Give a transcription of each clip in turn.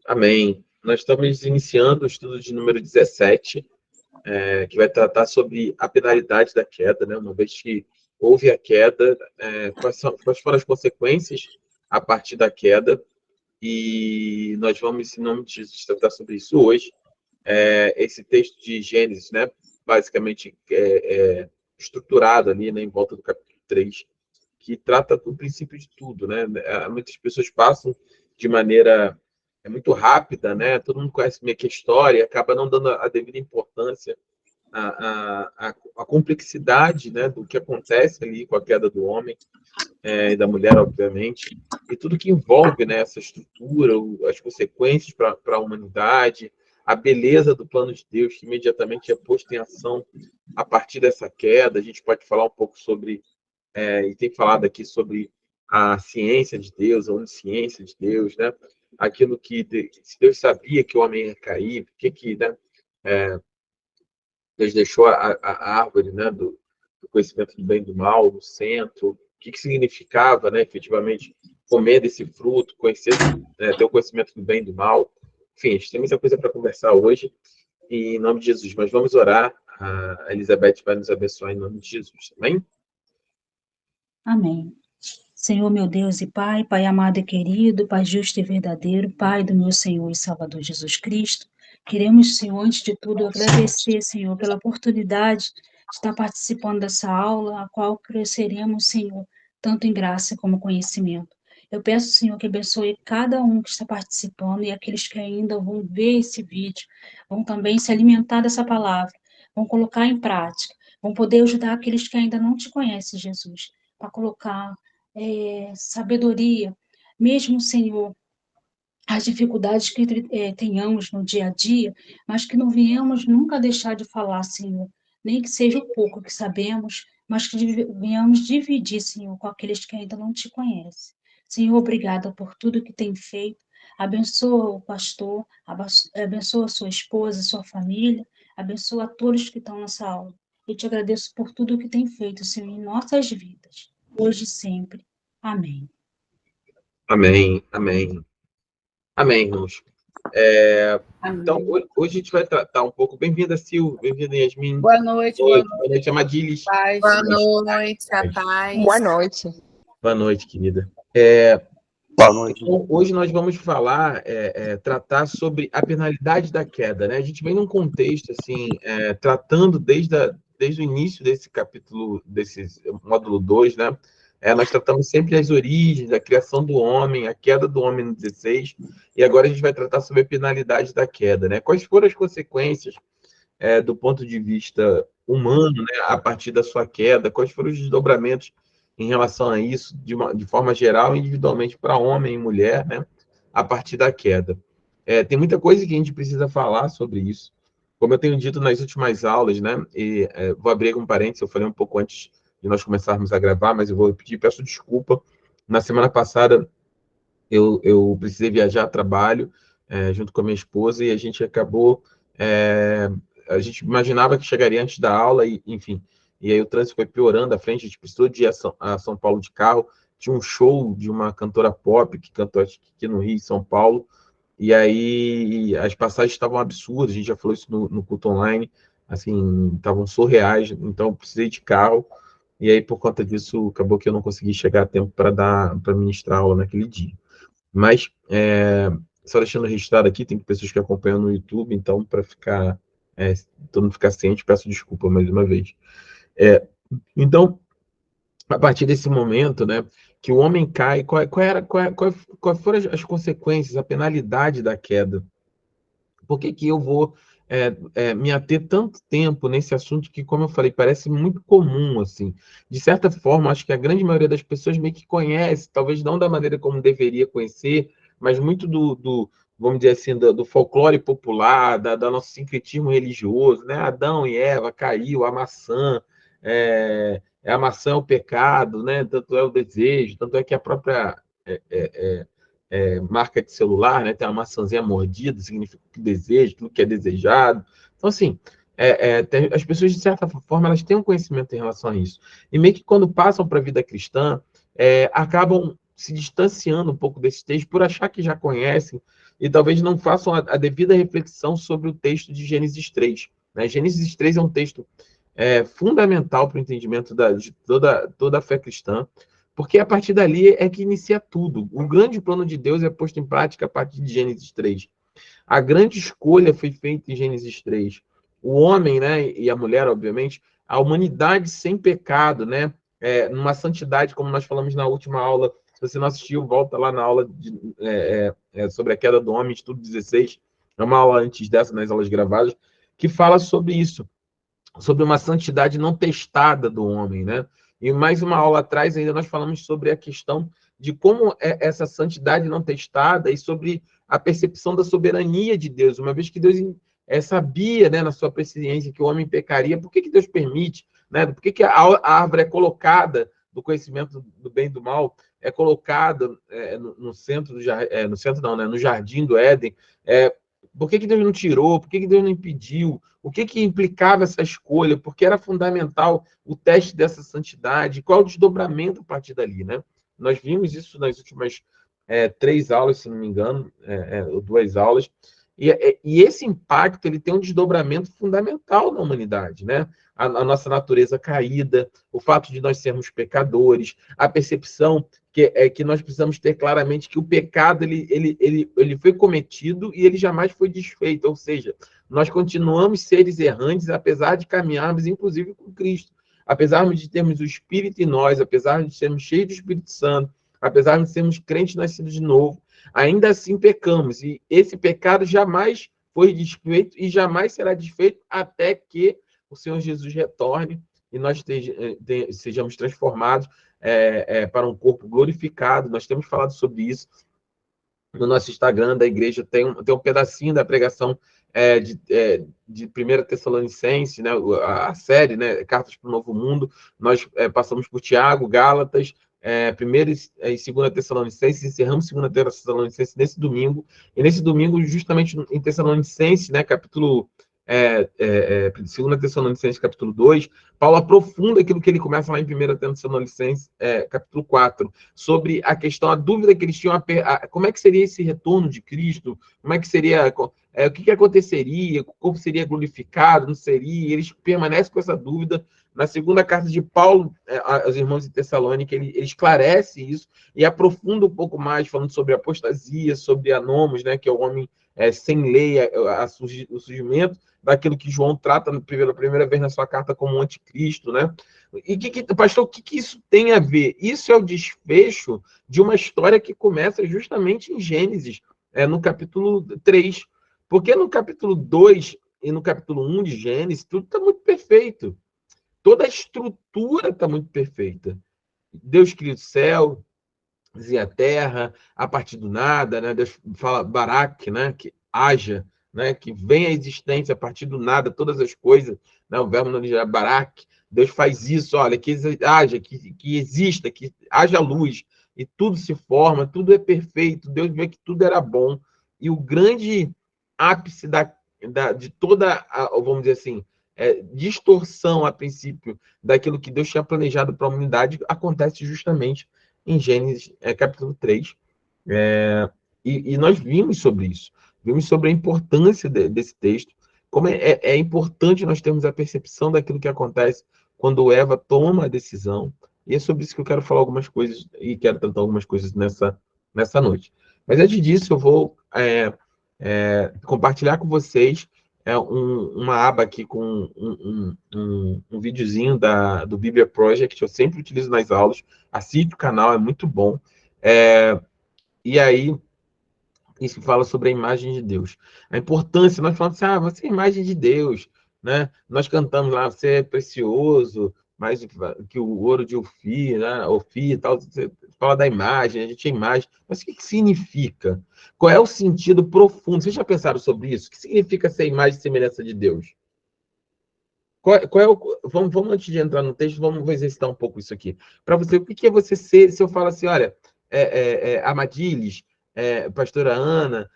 Amém. Nós estamos iniciando o estudo de número 17, que vai tratar sobre a penalidade da queda, né? Uma vez que houve a queda, quais foram as consequências a partir da queda, e nós vamos, em nome de Jesus, tratar sobre isso hoje. Esse texto de Gênesis, né? Basicamente estruturado ali, né, em volta do capítulo 3, que trata do princípio de tudo, né? Muitas pessoas passam de maneira muito rápida, né? Todo mundo conhece meio que a história e acaba não dando a devida importância à complexidade, né, do que acontece ali com a queda do homem e da mulher, obviamente, e tudo que envolve, né, essa estrutura, as consequências para a humanidade, a beleza do plano de Deus, que imediatamente é posto em ação a partir dessa queda. A gente pode falar um pouco sobre e tem falado aqui sobre a ciência de Deus, a onisciência de Deus, né? Aquilo que se Deus sabia que o homem ia cair, por que, né, Deus deixou a árvore, né, do conhecimento do bem e do mal no centro, o que significava, né, efetivamente, comer desse fruto, conhecer, ter o conhecimento do bem e do mal. Enfim, a gente tem muita coisa para conversar hoje, e em nome de Jesus. Mas vamos orar. A Elizabeth vai nos abençoar em nome de Jesus, amém? Amém. Senhor, meu Deus e Pai, Pai amado e querido, Pai justo e verdadeiro, Pai do meu Senhor e Salvador Jesus Cristo, queremos, Senhor, antes de tudo, agradecer, Senhor, pela oportunidade de estar participando dessa aula, a qual cresceremos, Senhor, tanto em graça como conhecimento. Eu peço, Senhor, que abençoe cada um que está participando e aqueles que ainda vão ver esse vídeo, vão também se alimentar dessa palavra, vão colocar em prática, vão poder ajudar aqueles que ainda não te conhecem, Jesus, para colocar sabedoria, mesmo, Senhor, as dificuldades que tenhamos no dia a dia, mas que não venhamos nunca deixar de falar, Senhor, nem que seja o pouco que sabemos, mas que venhamos dividir, Senhor, com aqueles que ainda não te conhecem. Senhor, obrigada por tudo que tem feito. Abençoa o pastor, abençoa a sua esposa, a sua família, abençoa a todos que estão nessa aula. Eu te agradeço por tudo que tem feito, Senhor, em nossas vidas, hoje e sempre. Amém. Amém, amém. Amém, irmãos. Então, Amém. hoje a gente vai tratar um pouco. Bem-vinda, Sil. Bem-vinda, Yasmin. Boa noite, Boa noite, Amadilis. paz. Boa noite, a paz. Boa noite. Boa noite, querida. Boa noite. Então, hoje nós vamos falar, tratar sobre a penalidade da queda, né? A gente vem num contexto, assim, tratando desde o início desse capítulo, desse módulo 2, né? Nós tratamos sempre as origens, a criação do homem, a queda do homem no 16, e agora a gente vai tratar sobre a penalidade da queda, né? Quais foram as consequências, do ponto de vista humano, né, a partir da sua queda? Quais foram os desdobramentos em relação a isso, de forma geral, individualmente para homem e mulher, né, a partir da queda? Tem muita coisa que a gente precisa falar sobre isso. Como eu tenho dito nas últimas aulas, né, e vou abrir um parênteses, eu falei um pouco antes de nós começarmos a gravar, mas eu vou repetir, peço desculpa. Na semana passada, eu precisei viajar a trabalho, junto com a minha esposa, e a gente acabou... a gente imaginava que chegaria antes da aula, e, enfim, e aí o trânsito foi piorando à frente, a gente precisou de ir a São Paulo de carro, tinha um show de uma cantora pop que cantou aqui no Rio, em São Paulo, e aí as passagens estavam absurdas, a gente já falou isso no culto online, assim, estavam surreais, então eu precisei de carro, e aí por conta disso acabou que eu não consegui chegar a tempo para ministrar aula naquele dia. Mas, só deixando registrado aqui, tem pessoas que acompanham no YouTube, então, para ficar, todo mundo ficar ciente, peço desculpa mais uma vez. Então, a partir desse momento, né, que o homem cai, qual foram as consequências, a penalidade da queda? Por que eu vou me ater tanto tempo nesse assunto que, como eu falei, parece muito comum, assim. De certa forma, acho que a grande maioria das pessoas meio que conhece, talvez não da maneira como deveria conhecer, mas muito vamos dizer assim, do folclore popular, do nosso sincretismo religioso, né? Adão e Eva caiu, a maçã é o pecado, né? Tanto é o desejo, tanto é que a própria marca de celular, né? Tem uma maçãzinha mordida, significa que deseja, aquilo que é desejado. Então, assim, as pessoas, de certa forma, elas têm um conhecimento em relação a isso. E meio que quando passam para a vida cristã, acabam se distanciando um pouco desse texto por achar que já conhecem e talvez não façam a devida reflexão sobre o texto de Gênesis 3. Né? Gênesis 3 é um texto fundamental para o entendimento de toda a fé cristã, porque a partir dali é que inicia tudo. O grande plano de Deus é posto em prática a partir de Gênesis 3. A grande escolha foi feita em Gênesis 3. O homem, né, e a mulher, obviamente, a humanidade sem pecado, né, numa santidade, como nós falamos na última aula. Se você não assistiu, volta lá na aula sobre a queda do homem, estudo 16. É uma aula antes dessa, nas aulas gravadas, que fala sobre isso, sobre uma santidade não testada do homem, né? E mais uma aula atrás ainda nós falamos sobre a questão de como é essa santidade não testada e sobre a percepção da soberania de Deus. Uma vez que Deus sabia, né, na sua presciência, que o homem pecaria, por que Deus permite? Né? Por que a árvore é colocada do conhecimento do bem e do mal, é colocada no centro do jardim, no centro não, né, no jardim do Éden? Por que Deus não tirou? Por que Deus não impediu? O que implicava essa escolha? Porque era fundamental o teste dessa santidade? Qual o desdobramento a partir dali, né? Nós vimos isso nas últimas 3 aulas, se não me engano, ou 2 aulas, e esse impacto ele tem um desdobramento fundamental na humanidade, né? A nossa natureza caída, o fato de nós sermos pecadores, a percepção que nós precisamos ter claramente que o pecado ele foi cometido e ele jamais foi desfeito, ou seja, nós continuamos seres errantes, apesar de caminharmos, inclusive, com Cristo, apesar de termos o Espírito em nós, apesar de sermos cheios do Espírito Santo, apesar de sermos crentes nascidos de novo, ainda assim pecamos, e esse pecado jamais foi desfeito e jamais será desfeito até que o Senhor Jesus retorne e nós sejamos transformados para um corpo glorificado. Nós temos falado sobre isso no nosso Instagram da igreja, tem um pedacinho da pregação de 1 Tessalonicenses, né, a série, né, Cartas para o Novo Mundo. Nós passamos por Tiago, Gálatas, 1 e 2 Tessalonicenses, encerramos 2 Tessalonicenses nesse domingo, e nesse domingo, justamente em Tessalonicenses, né, capítulo 2 Tessalonicenses, capítulo 2, Paulo aprofunda aquilo que ele começa lá em 1 Tessalonicenses, capítulo 4, sobre a questão, a dúvida que eles tinham, como é que seria esse retorno de Cristo, como é que seria, o que aconteceria, o corpo seria glorificado, não seria, e eles permanecem com essa dúvida. Na segunda carta de Paulo aos irmãos de Tessalônica, ele esclarece isso e aprofunda um pouco mais, falando sobre apostasia, sobre anomos, né, que é o homem sem lei, o surgimento daquilo que João trata pela primeira vez na sua carta como anticristo, né? E, pastor, o que isso tem a ver? Isso é o desfecho de uma história que começa justamente em Gênesis, no capítulo 3. Porque no capítulo 2 e no capítulo 1 de Gênesis, tudo está muito perfeito. Toda a estrutura está muito perfeita. Deus cria o céu, e a terra, a partir do nada, né? Deus fala Barak, né? Que haja, né? Que venha a existência a partir do nada, todas as coisas, né? O verbo não é Barak. Deus faz isso, olha, que haja, que exista, que haja luz, e tudo se forma, tudo é perfeito, Deus vê que tudo era bom, e o grande ápice de toda, vamos dizer assim, distorção, a princípio, daquilo que Deus tinha planejado para a humanidade, acontece justamente em Gênesis, capítulo 3. E nós vimos sobre isso. Vimos sobre a importância desse texto, como é importante nós termos a percepção daquilo que acontece quando Eva toma a decisão. E é sobre isso que eu quero falar algumas coisas, e quero tratar algumas coisas nessa noite. Mas antes disso, eu vou compartilhar com vocês uma aba aqui com um videozinho do Bíblia Project, que eu sempre utilizo nas aulas. Assiste o canal, é muito bom. E aí, isso fala sobre a imagem de Deus. A importância, nós falamos assim, você é a imagem de Deus, né? Nós cantamos lá, você é precioso, mais que o ouro de Ofir, né? Ofir e tal, você fala da imagem, a gente é imagem. Mas o que significa? Qual é o sentido profundo? Vocês já pensaram sobre isso? O que significa ser imagem e semelhança de Deus? Vamos, antes de entrar no texto, vamos exercitar um pouco isso aqui. Para você, o que é você ser? Se eu falo assim, olha, Amadilis, pastora Ana,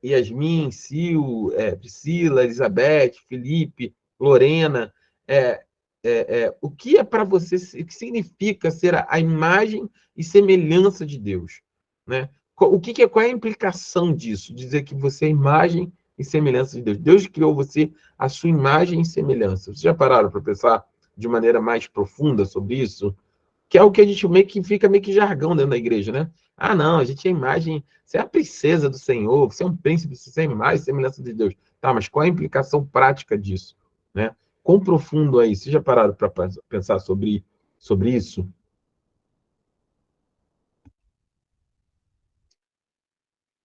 Yasmin, Sil, Priscila, Elizabeth, Felipe, Lorena, o que é para você, o que significa ser a imagem e semelhança de Deus, né? Qual é a implicação disso? Dizer que você é imagem e semelhança de Deus. Deus criou você a sua imagem e semelhança. Vocês já pararam para pensar de maneira mais profunda sobre isso? Que é o que a gente meio que fica meio que jargão dentro da igreja, né? Ah, não, a gente é imagem, você é a princesa do Senhor, você é um príncipe, você é imagem e semelhança de Deus. Tá, mas qual é a implicação prática disso, né? Quão profundo é isso? Vocês já pararam para pensar sobre isso?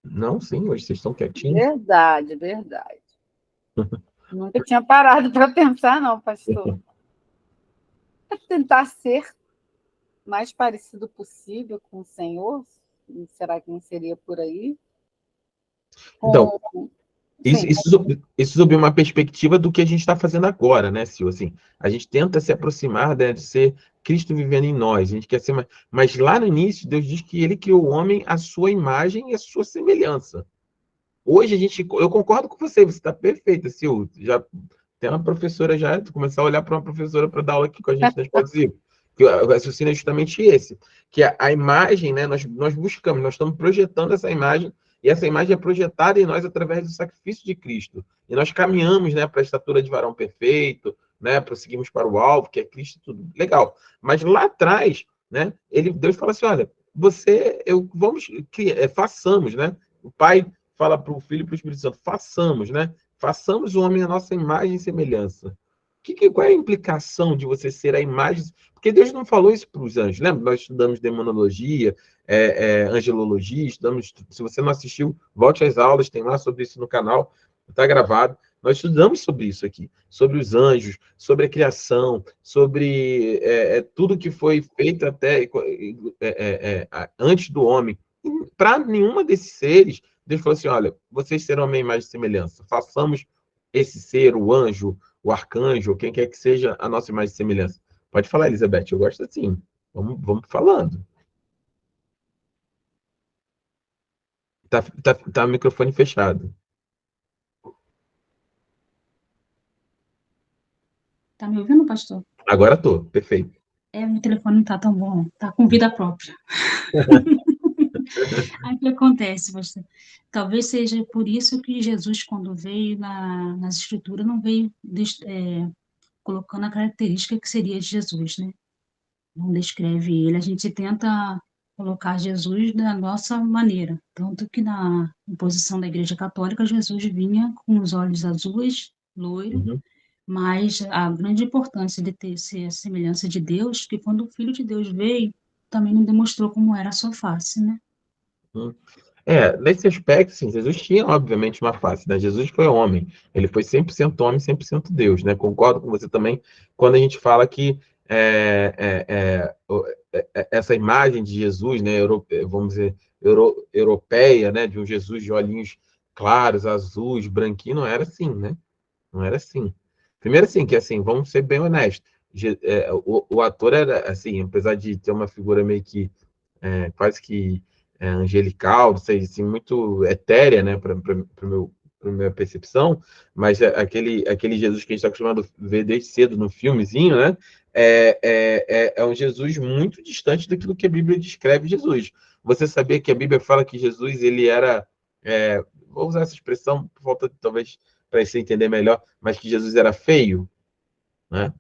Não, sim, hoje vocês estão quietinhos. Verdade, verdade. Nunca tinha parado para pensar, não, pastor. É tentar ser mais parecido possível com o Senhor. Será que não seria por aí? Então, Sim. isso sob uma perspectiva do que a gente está fazendo agora, né, Sil? Assim, a gente tenta se aproximar, né, de ser Cristo vivendo em nós. A gente quer ser mais... Mas lá no início, Deus diz que ele criou o homem à sua imagem e à sua semelhança. Hoje eu concordo com você está perfeita, Sil. Já tem uma professora já, tu começar a olhar para uma professora para dar aula aqui com a gente na Escola de Zico. Que o raciocínio é justamente esse, que a imagem, né, nós buscamos, nós estamos projetando essa imagem, e essa imagem é projetada em nós através do sacrifício de Cristo. E nós caminhamos, né, para a estatura de varão perfeito, né, prosseguimos para o alvo, que é Cristo, tudo legal. Mas lá atrás, né, Deus fala assim, olha, façamos, né? O Pai fala para o Filho e para o Espírito Santo, façamos, né? Façamos o homem a nossa imagem e semelhança. Qual é a implicação de você ser a imagem? Porque Deus não falou isso para os anjos, lembra? Nós estudamos demonologia, angelologia, estudamos. Se você não assistiu, volte às aulas, tem lá sobre isso no canal, está gravado. Nós estudamos sobre isso aqui, sobre os anjos, sobre a criação, sobre tudo que foi feito até antes do homem. Para nenhuma desses seres, Deus falou assim: olha, vocês serão a minha imagem e semelhança. Façamos esse ser, o anjo, o arcanjo, quem quer que seja, a nossa imagem e semelhança. Pode falar, Elizabeth, eu gosto assim. Vamos falando. Tá o microfone fechado. Tá me ouvindo, pastor? Agora tô, perfeito. Meu telefone não tá tão bom, tá com vida própria. Aí o que acontece, pastor? Talvez seja por isso que Jesus, quando veio nas escrituras, não veio colocando a característica que seria de Jesus, né? Não descreve ele. A gente tenta colocar Jesus da nossa maneira. Tanto que na imposição da Igreja Católica, Jesus vinha com os olhos azuis, loiro, Uhum. mas a grande importância de ser a semelhança de Deus, que quando o Filho de Deus veio, também não demonstrou como era a sua face, né? Nesse aspecto, sim, Jesus tinha, obviamente, uma face, né? Jesus foi homem, ele foi 100% homem, 100% Deus, né? Concordo com você também quando a gente fala que essa imagem de Jesus, né, vamos dizer, europeia, né, de um Jesus de olhinhos claros, azuis, branquinho, não era assim, né? Não era assim. Primeiro, assim, que assim, vamos ser bem honestos, o ator era, assim, apesar de ter uma figura meio que quase que angelical, não sei, assim, muito etérea, né, para minha percepção, mas aquele Jesus que a gente está acostumado a ver desde cedo no filmezinho, né, é um Jesus muito distante daquilo que a Bíblia descreve Jesus. Você sabia que a Bíblia fala que Jesus, ele era, vou usar essa expressão, por falta talvez para você entender melhor, mas que Jesus era feio, né?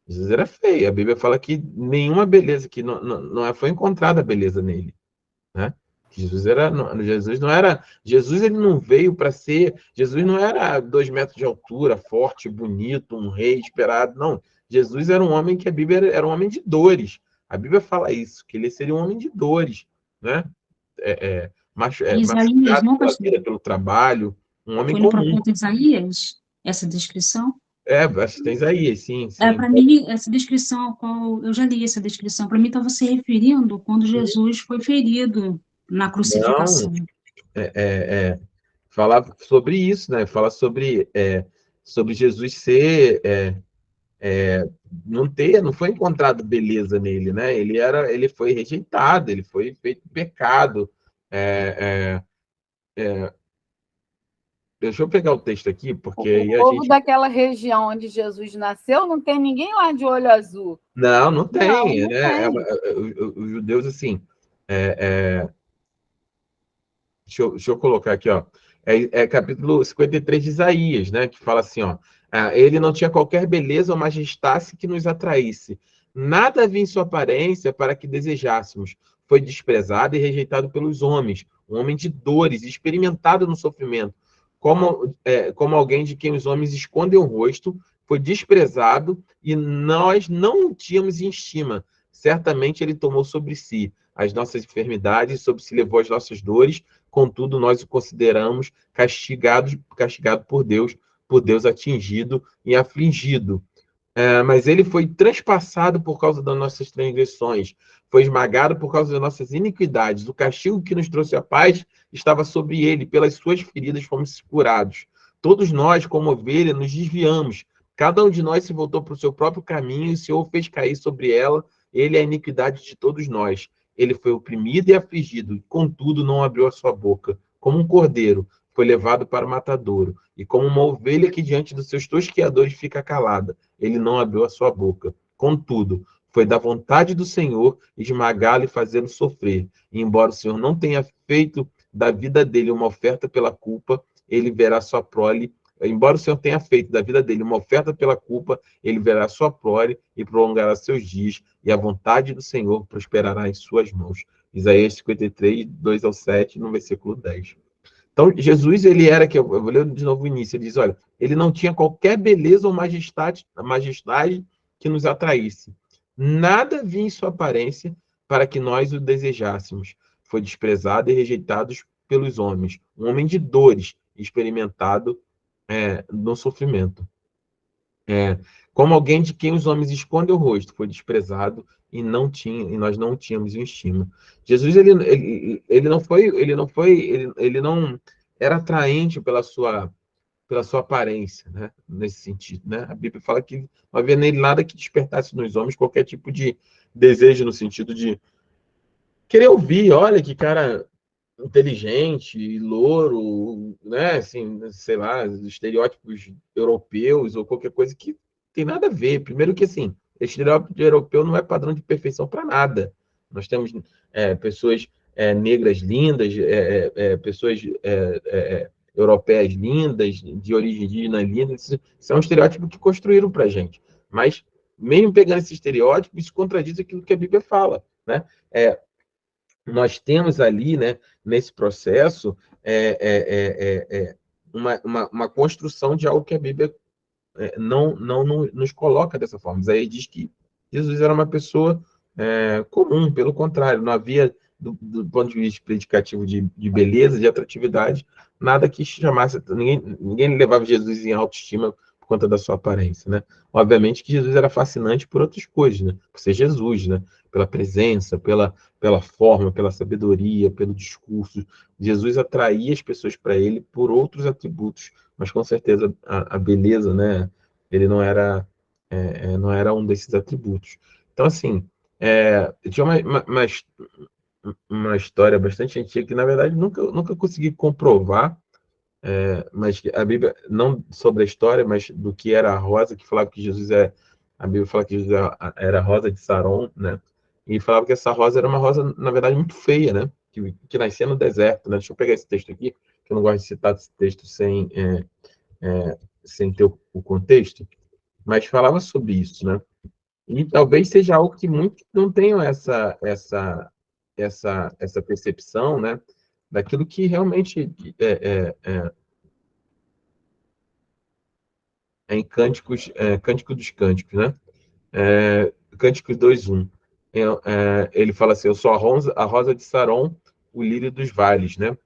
Jesus era feio. A Bíblia fala que nenhuma beleza, que não foi encontrada beleza nele, né? Jesus ele não veio para ser, Jesus não era 2 metros de altura, forte, bonito, um rei esperado, não. Jesus era um homem que a Bíblia era um homem de dores. A Bíblia fala isso, que ele seria um homem de dores, né? Isaías, Machucado não, pela pastor? vida, pelo trabalho, um homem Foi no comum. profeta Isaías, essa descrição? Acho que tem Isaías, sim, sim. Para mim, essa descrição, eu já li essa descrição, para mim estava se referindo quando Jesus foi ferido na Não, crucificação. falar sobre isso, né? Fala sobre Jesus ser, não foi encontrado beleza nele, né? Ele foi rejeitado, ele foi feito pecado. É, deixa eu pegar o texto aqui, porque aí O a povo gente... daquela região onde Jesus nasceu não tem ninguém lá de olho azul. Não, não Não, tem, não né? tem. Os judeus, assim, deixa eu colocar aqui, ó. É capítulo 53 de Isaías, né? Que fala assim, ó. Ele não tinha qualquer beleza ou majestade que nos atraísse. Nada havia em sua aparência para que desejássemos. Foi desprezado e rejeitado pelos homens. Um homem de dores, experimentado no sofrimento. Como alguém de quem os homens escondem o rosto, foi desprezado e nós não o tínhamos em estima. Certamente ele tomou sobre si as nossas enfermidades, sobre si levou as nossas dores. Contudo, nós o consideramos castigado por Deus atingido e afligido. Mas ele foi transpassado por causa das nossas transgressões, foi esmagado por causa das nossas iniquidades. O castigo que nos trouxe a paz estava sobre ele, pelas suas feridas fomos curados. Todos nós, como ovelha, nos desviamos. Cada um de nós se voltou para o seu próprio caminho e o Senhor fez cair sobre ela, ele é a iniquidade de todos nós. Ele foi oprimido e afligido, contudo não abriu a sua boca. Como um cordeiro, foi levado para o matadouro, e como uma ovelha que diante dos seus tosqueadores fica calada, ele não abriu a sua boca. Contudo, foi da vontade do Senhor esmagá-lo e fazê-lo sofrer. E embora o Senhor não tenha feito da vida dele uma oferta pela culpa, ele verá sua prole. Embora o Senhor tenha feito da vida dele uma oferta pela culpa, ele verá sua prole e prolongará seus dias, e a vontade do Senhor prosperará em suas mãos. Isaías 53, 2-7, no versículo 10. Então, Jesus, ele era, que eu vou ler de novo o início, ele diz, olha, ele não tinha qualquer beleza ou majestade que nos atraísse. Nada havia em sua aparência para que nós o desejássemos. Foi desprezado e rejeitado pelos homens, um homem de dores, experimentado no sofrimento. Como alguém de quem os homens escondem o rosto, foi desprezado e nós não o tínhamos em estima. Jesus, ele não era atraente pela sua aparência, né? Nesse sentido, né? A Bíblia fala que não havia nele nada que despertasse nos homens qualquer tipo de desejo no sentido de querer ouvir, olha que cara inteligente, louro, né? Assim, sei lá, estereótipos europeus ou qualquer coisa que tem nada a ver. Primeiro que, assim, estereótipo europeu não é padrão de perfeição para nada. Nós temos pessoas negras lindas, pessoas europeias lindas, de origem indígena linda. Isso é um estereótipo que construíram para a gente. Mas, mesmo pegando esse estereótipo, isso contradiz aquilo que a Bíblia fala, né? Nós temos ali, né, nesse processo, uma construção de algo que a Bíblia não nos coloca dessa forma. Isaías diz que Jesus era uma pessoa comum, pelo contrário, não havia, do ponto de vista predicativo de beleza, de atratividade, nada que chamasse, ninguém levava Jesus em autoestima por conta da sua aparência, né? Obviamente que Jesus era fascinante por outras coisas, né? Por ser Jesus, né? Pela presença, pela forma, pela sabedoria, pelo discurso. Jesus atraía as pessoas para ele por outros atributos, mas com certeza a beleza, né? Ele não era um desses atributos. Então, assim, tinha uma história bastante antiga que, na verdade, nunca consegui comprovar, mas a Bíblia, não sobre a história, mas do que era a rosa, que falava que Jesus a Bíblia fala que Jesus era a rosa de Saron, né? E falava que essa rosa era uma rosa, na verdade, muito feia, né? Que nascia no deserto, né? Deixa eu pegar esse texto aqui, que eu não gosto de citar esse texto sem ter o contexto, mas falava sobre isso, né? E talvez seja algo que muitos não tenham essa percepção, né? Daquilo que realmente em Cânticos, Cântico dos Cânticos, né? Cânticos 2:1. Ele fala assim: eu sou a rosa de Saron, o lírio dos vales, né?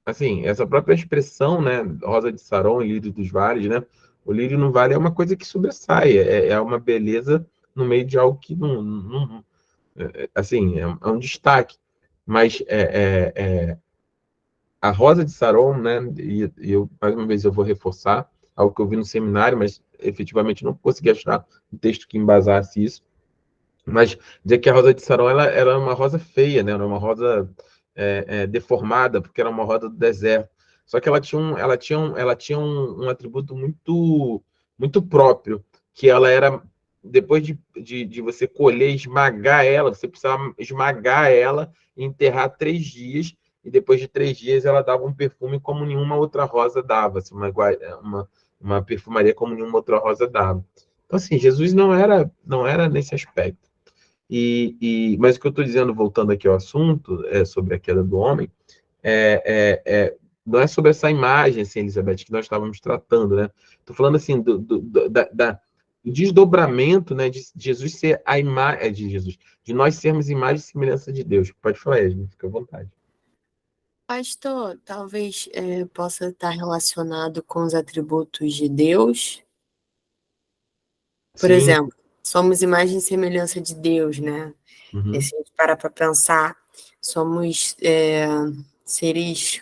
Assim, essa própria expressão, né? Rosa de Saron, lírio dos vales, né? O lírio no vale é uma coisa que sobressai, é uma beleza no meio de algo que assim, é um destaque. Mas a Rosa de Saron, né? E eu, mais uma vez, eu vou reforçar algo que eu vi no seminário, mas efetivamente não consegui achar um texto que embasasse isso. Mas dizer que a Rosa de Saron ela é uma rosa feia, né? Ela é uma rosa deformada, porque era uma roda do deserto. Só que ela tinha um atributo muito, muito próprio, que ela era, depois de você colher, esmagar ela, você precisava esmagar ela e enterrar 3 dias, e depois de 3 dias ela dava um perfume como nenhuma outra rosa dava, assim, uma perfumaria como nenhuma outra rosa dava. Então, assim, Jesus não era nesse aspecto. Mas o que eu estou dizendo, voltando aqui ao assunto, sobre a queda do homem, não é sobre essa imagem, assim, Elizabeth, que nós estávamos tratando, né? Estou falando, assim, do desdobramento, né, de Jesus ser a imagem de Jesus, de nós sermos imagem e semelhança de Deus. Pode falar, Edna, fica à vontade. Pastor, talvez possa estar relacionado com os atributos de Deus. Por Sim. exemplo, somos imagem e semelhança de Deus, né? Uhum. E se a gente parar para pensar, somos seres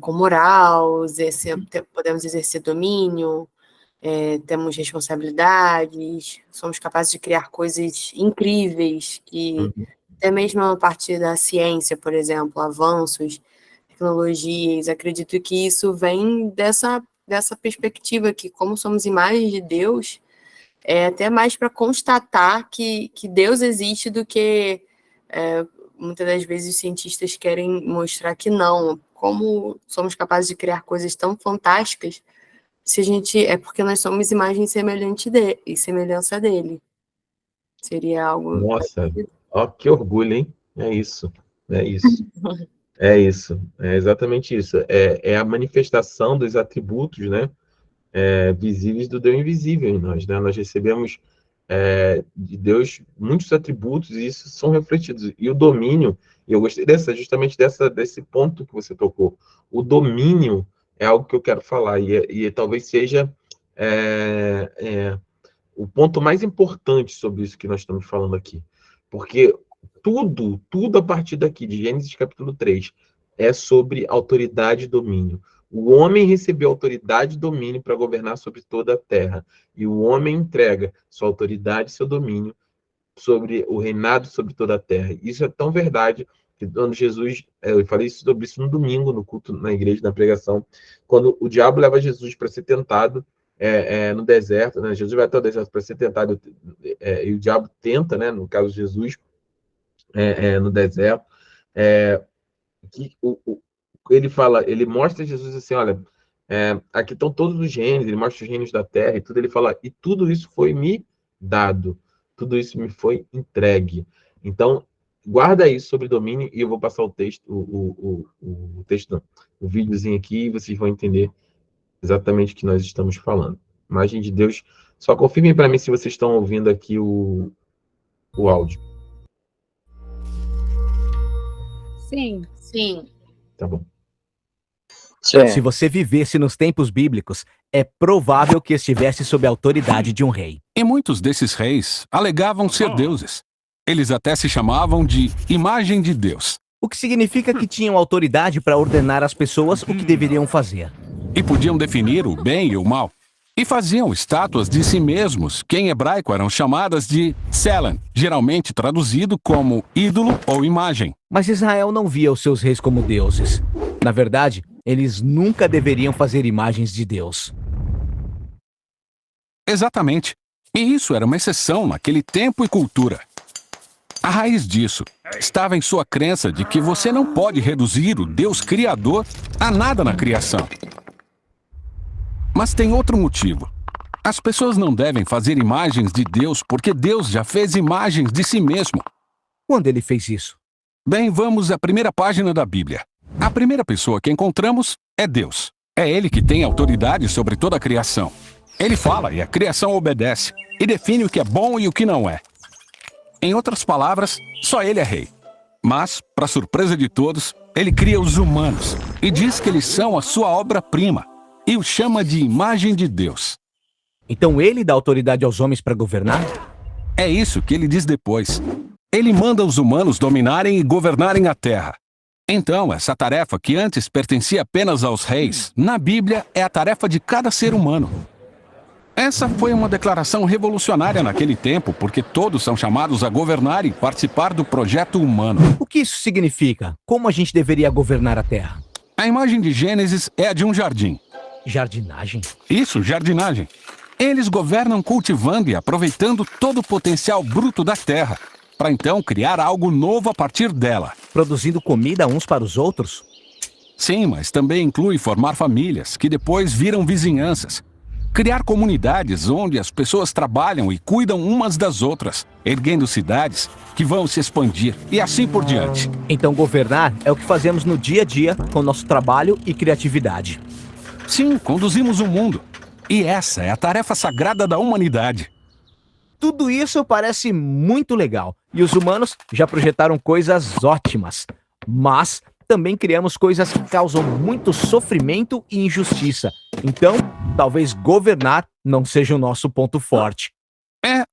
com moral, podemos exercer domínio, temos responsabilidades, somos capazes de criar coisas incríveis, que até mesmo a partir da ciência, por exemplo, avanços, tecnologias, acredito que isso vem dessa perspectiva, que como somos imagens de Deus, é até mais para constatar que Deus existe do que muitas das vezes os cientistas querem mostrar que não. Como somos capazes de criar coisas tão fantásticas, se a gente é porque nós somos imagem e semelhança dele. Seria algo. Nossa, ó, que orgulho, hein? É isso. É isso. É exatamente isso. É a manifestação dos atributos, né? Visíveis do Deus invisível em nós, né? Nós recebemos de Deus muitos atributos e isso são refletidos. E o domínio, e eu gostei justamente desse ponto que você tocou. O domínio é algo que eu quero falar e talvez seja o ponto mais importante sobre isso que nós estamos falando aqui. Porque tudo a partir daqui, de Gênesis capítulo 3, é sobre autoridade e domínio. O homem recebeu autoridade e domínio para governar sobre toda a terra. E o homem entrega sua autoridade e seu domínio sobre o reinado sobre toda a terra. Isso é tão verdade que quando Jesus, eu falei sobre isso no domingo, no culto, na igreja, na pregação, quando o diabo leva Jesus para ser tentado no deserto, né? Jesus vai até o deserto para ser tentado, e o diabo tenta, né? No caso de Jesus, no deserto, que ele fala, ele mostra a Jesus assim, olha, aqui estão todos os reinos, ele mostra os reinos da terra e tudo, ele fala, e tudo isso foi me dado, tudo isso me foi entregue. Então, guarda isso sobre domínio e eu vou passar o texto, o texto não, o videozinho aqui e vocês vão entender exatamente o que nós estamos falando. Imagem de Deus, só confirmem para mim se vocês estão ouvindo aqui o áudio. Sim. Sim. Tá bom. Se você vivesse nos tempos bíblicos, é provável que estivesse sob a autoridade de um rei. E muitos desses reis alegavam ser deuses. Eles até se chamavam de imagem de Deus. O que significa que tinham autoridade para ordenar às pessoas o que deveriam fazer. E podiam definir o bem e o mal. E faziam estátuas de si mesmos, que em hebraico eram chamadas de Selan, geralmente traduzido como ídolo ou imagem. Mas Israel não via os seus reis como deuses. Na verdade, eles nunca deveriam fazer imagens de Deus. Exatamente. E isso era uma exceção naquele tempo e cultura. A raiz disso estava em sua crença de que você não pode reduzir o Deus Criador a nada na criação. Mas tem outro motivo. As pessoas não devem fazer imagens de Deus porque Deus já fez imagens de si mesmo. Quando ele fez isso? Bem, vamos à primeira página da Bíblia. A primeira pessoa que encontramos é Deus. É Ele que tem autoridade sobre toda a criação. Ele fala e a criação obedece, e define o que é bom e o que não é. Em outras palavras, só Ele é rei. Mas, para surpresa de todos, Ele cria os humanos e diz que eles são a sua obra-prima, e o chama de imagem de Deus. Então Ele dá autoridade aos homens para governar? É isso que Ele diz depois. Ele manda os humanos dominarem e governarem a terra. Então, essa tarefa que antes pertencia apenas aos reis, na Bíblia é a tarefa de cada ser humano. Essa foi uma declaração revolucionária naquele tempo, porque todos são chamados a governar e participar do projeto humano. O que isso significa? Como a gente deveria governar a Terra? A imagem de Gênesis é a de um jardim. Jardinagem? Isso, jardinagem. Eles governam cultivando e aproveitando todo o potencial bruto da terra, para então criar algo novo a partir dela. Produzindo comida uns para os outros? Sim, mas também inclui formar famílias, que depois viram vizinhanças. Criar comunidades onde as pessoas trabalham e cuidam umas das outras, erguendo cidades que vão se expandir e assim por diante. Então governar é o que fazemos no dia a dia com nosso trabalho e criatividade. Sim, conduzimos o mundo. E essa é a tarefa sagrada da humanidade. Tudo isso parece muito legal. E os humanos já projetaram coisas ótimas. Mas também criamos coisas que causam muito sofrimento e injustiça. Então, talvez governar não seja o nosso ponto forte.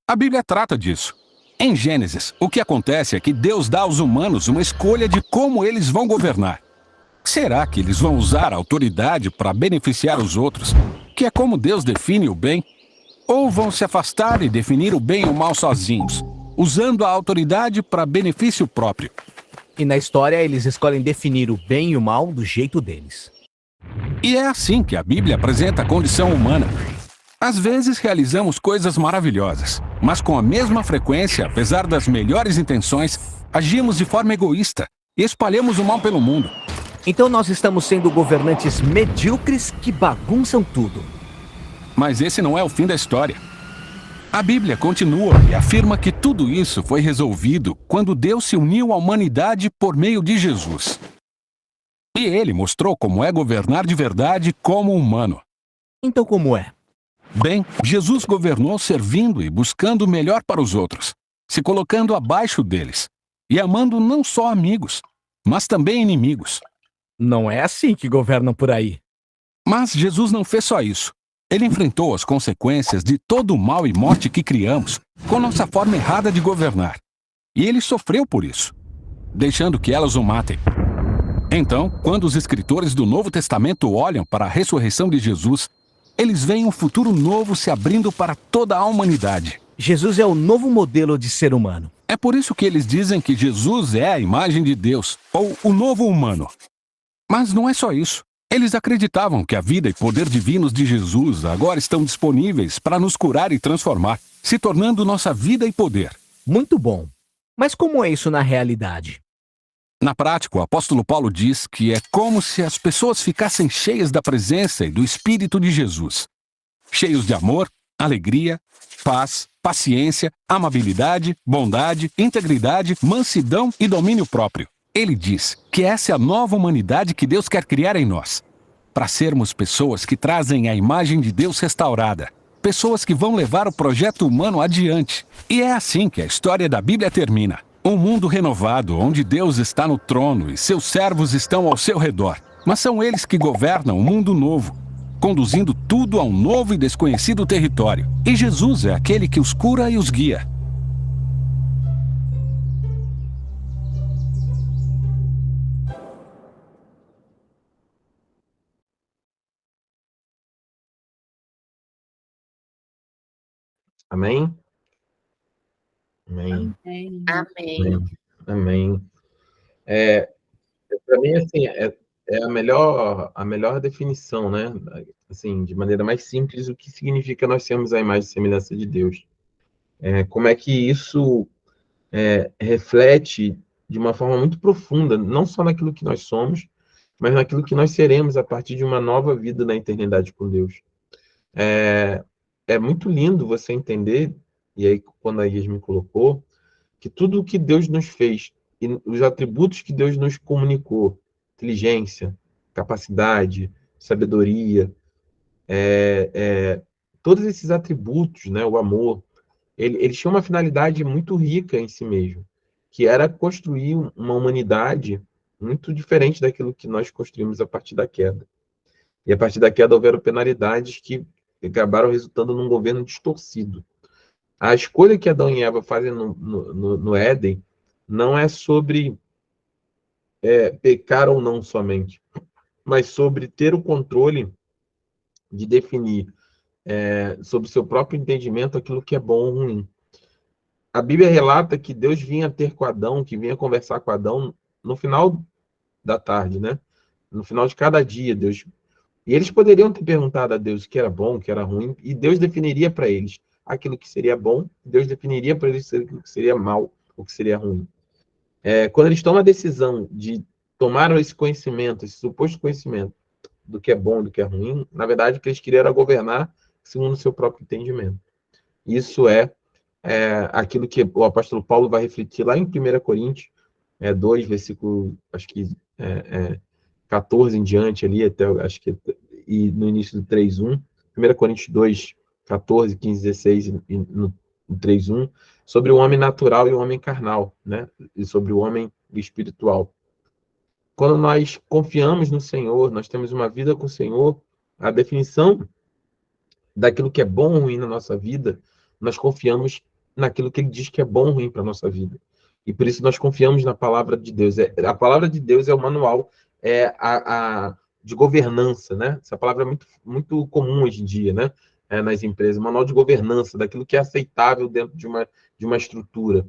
A Bíblia trata disso. Em Gênesis, o que acontece é que Deus dá aos humanos uma escolha de como eles vão governar. Será que eles vão usar a autoridade para beneficiar os outros, que é como Deus define o bem? Ou vão se afastar e definir o bem e o mal sozinhos, usando a autoridade para benefício próprio? E na história, eles escolhem definir o bem e o mal do jeito deles. E é assim que a Bíblia apresenta a condição humana. Às vezes realizamos coisas maravilhosas, mas com a mesma frequência, apesar das melhores intenções, agimos de forma egoísta e espalhamos o mal pelo mundo. Então nós estamos sendo governantes medíocres que bagunçam tudo. Mas esse não é o fim da história. A Bíblia continua e afirma que tudo isso foi resolvido quando Deus se uniu à humanidade por meio de Jesus. E ele mostrou como é governar de verdade como humano. Então como é? Bem, Jesus governou servindo e buscando o melhor para os outros, se colocando abaixo deles, e amando não só amigos, mas também inimigos. Não é assim que governam por aí. Mas Jesus não fez só isso. Ele enfrentou as consequências de todo o mal e morte que criamos com nossa forma errada de governar. E ele sofreu por isso, deixando que elas o matem. Então, quando os escritores do Novo Testamento olham para a ressurreição de Jesus, eles veem um futuro novo se abrindo para toda a humanidade. Jesus é o novo modelo de ser humano. É por isso que eles dizem que Jesus é a imagem de Deus, ou o novo humano. Mas não é só isso. Eles acreditavam que a vida e poder divinos de Jesus agora estão disponíveis para nos curar e transformar, se tornando nossa vida e poder. Muito bom. Mas como é isso na realidade? Na prática, o apóstolo Paulo diz que é como se as pessoas ficassem cheias da presença e do Espírito de Jesus. Cheios de amor, alegria, paz, paciência, amabilidade, bondade, integridade, mansidão e domínio próprio. Ele diz que essa é a nova humanidade que Deus quer criar em nós, para sermos pessoas que trazem a imagem de Deus restaurada, pessoas que vão levar o projeto humano adiante. E é assim que a história da Bíblia termina. Um mundo renovado, onde Deus está no trono e seus servos estão ao seu redor. Mas são eles que governam um mundo novo, conduzindo tudo a um novo e desconhecido território. E Jesus é aquele que os cura e os guia. Amém? Amém. Amém. Amém. Amém. Para mim, assim, é a melhor definição, né? Assim, de maneira mais simples, o que significa nós sermos a imagem e semelhança de Deus. Como é que isso reflete de uma forma muito profunda, não só naquilo que nós somos, mas naquilo que nós seremos a partir de uma nova vida na eternidade com Deus. É muito lindo você entender, e aí quando a Ias me colocou, que tudo o que Deus nos fez, e os atributos que Deus nos comunicou, inteligência, capacidade, sabedoria, todos esses atributos, né, o amor, eles tinham uma finalidade muito rica em si mesmo, que era construir uma humanidade muito diferente daquilo que nós construímos a partir da queda. E a partir da queda houveram penalidades que acabaram resultando num governo distorcido. A escolha que Adão e Eva fazem no Éden não é sobre pecar ou não somente, mas sobre ter o controle de definir sobre o seu próprio entendimento, aquilo que é bom ou ruim. A Bíblia relata que Deus vinha ter com Adão, que vinha conversar com Adão no final da tarde, né? No final de cada dia, Deus... E eles poderiam ter perguntado a Deus o que era bom, o que era ruim, e Deus definiria para eles aquilo que seria bom, Deus definiria para eles aquilo que seria mal, o que seria ruim. Quando eles tomam a decisão de tomar esse conhecimento, esse suposto conhecimento do que é bom, do que é ruim, na verdade, o que eles queriam era governar segundo o seu próprio entendimento. Isso é aquilo que o apóstolo Paulo vai refletir lá em 1 Coríntios 2, versículo, acho que 14 em diante ali, até, acho que, e no início do 3:1, 1 Coríntios 2, 14, 15, 16 e no 3:1, sobre o homem natural e o homem carnal, né? E sobre o homem espiritual. Quando nós confiamos no Senhor, nós temos uma vida com o Senhor, a definição daquilo que é bom ou ruim na nossa vida, nós confiamos naquilo que Ele diz que é bom ou ruim para a nossa vida. E por isso nós confiamos na palavra de Deus. A palavra de Deus é o manual de governança, né? Essa palavra é muito, muito comum hoje em dia, né? Nas empresas, manual de governança, daquilo que é aceitável dentro de uma estrutura.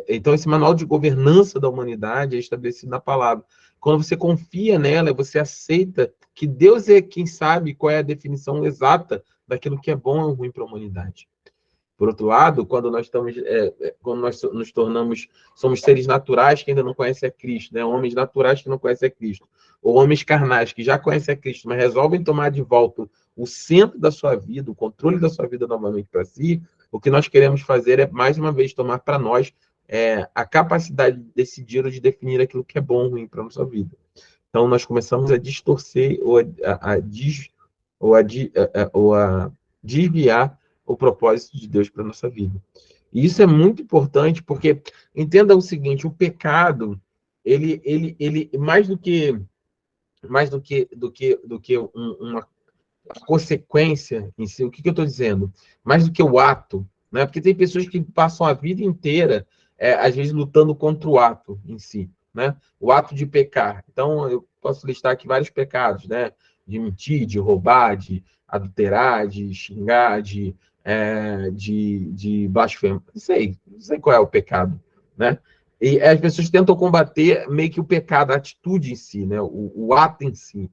Então, esse manual de governança da humanidade é estabelecido na palavra. Quando você confia nela, você aceita que Deus é quem sabe qual é a definição exata daquilo que é bom ou ruim para a humanidade. Por outro lado, quando nós nos tornamos, somos seres naturais que ainda não conhecem a Cristo, né? Homens naturais que não conhecem a Cristo, ou homens carnais que já conhecem a Cristo, mas resolvem tomar de volta o centro da sua vida, o controle da sua vida novamente para si, o que nós queremos fazer é, mais uma vez, tomar para nós a capacidade de decidir ou de definir aquilo que é bom ou ruim para a nossa vida. Então, nós começamos a distorcer ou a desviar o propósito de Deus para a nossa vida. E isso é muito importante, porque entenda o seguinte: o pecado, ele mais do que uma consequência em si, o que eu estou dizendo? Mais do que o ato, né? Porque tem pessoas que passam a vida inteira, às vezes, lutando contra o ato em si, né? O ato de pecar. Então, eu posso listar aqui vários pecados, né? De mentir, de roubar, de adulterar, de xingar, de blasfêmia. Não sei qual é o pecado, né? E as pessoas tentam combater meio que o pecado, a atitude em si, né? O ato em si.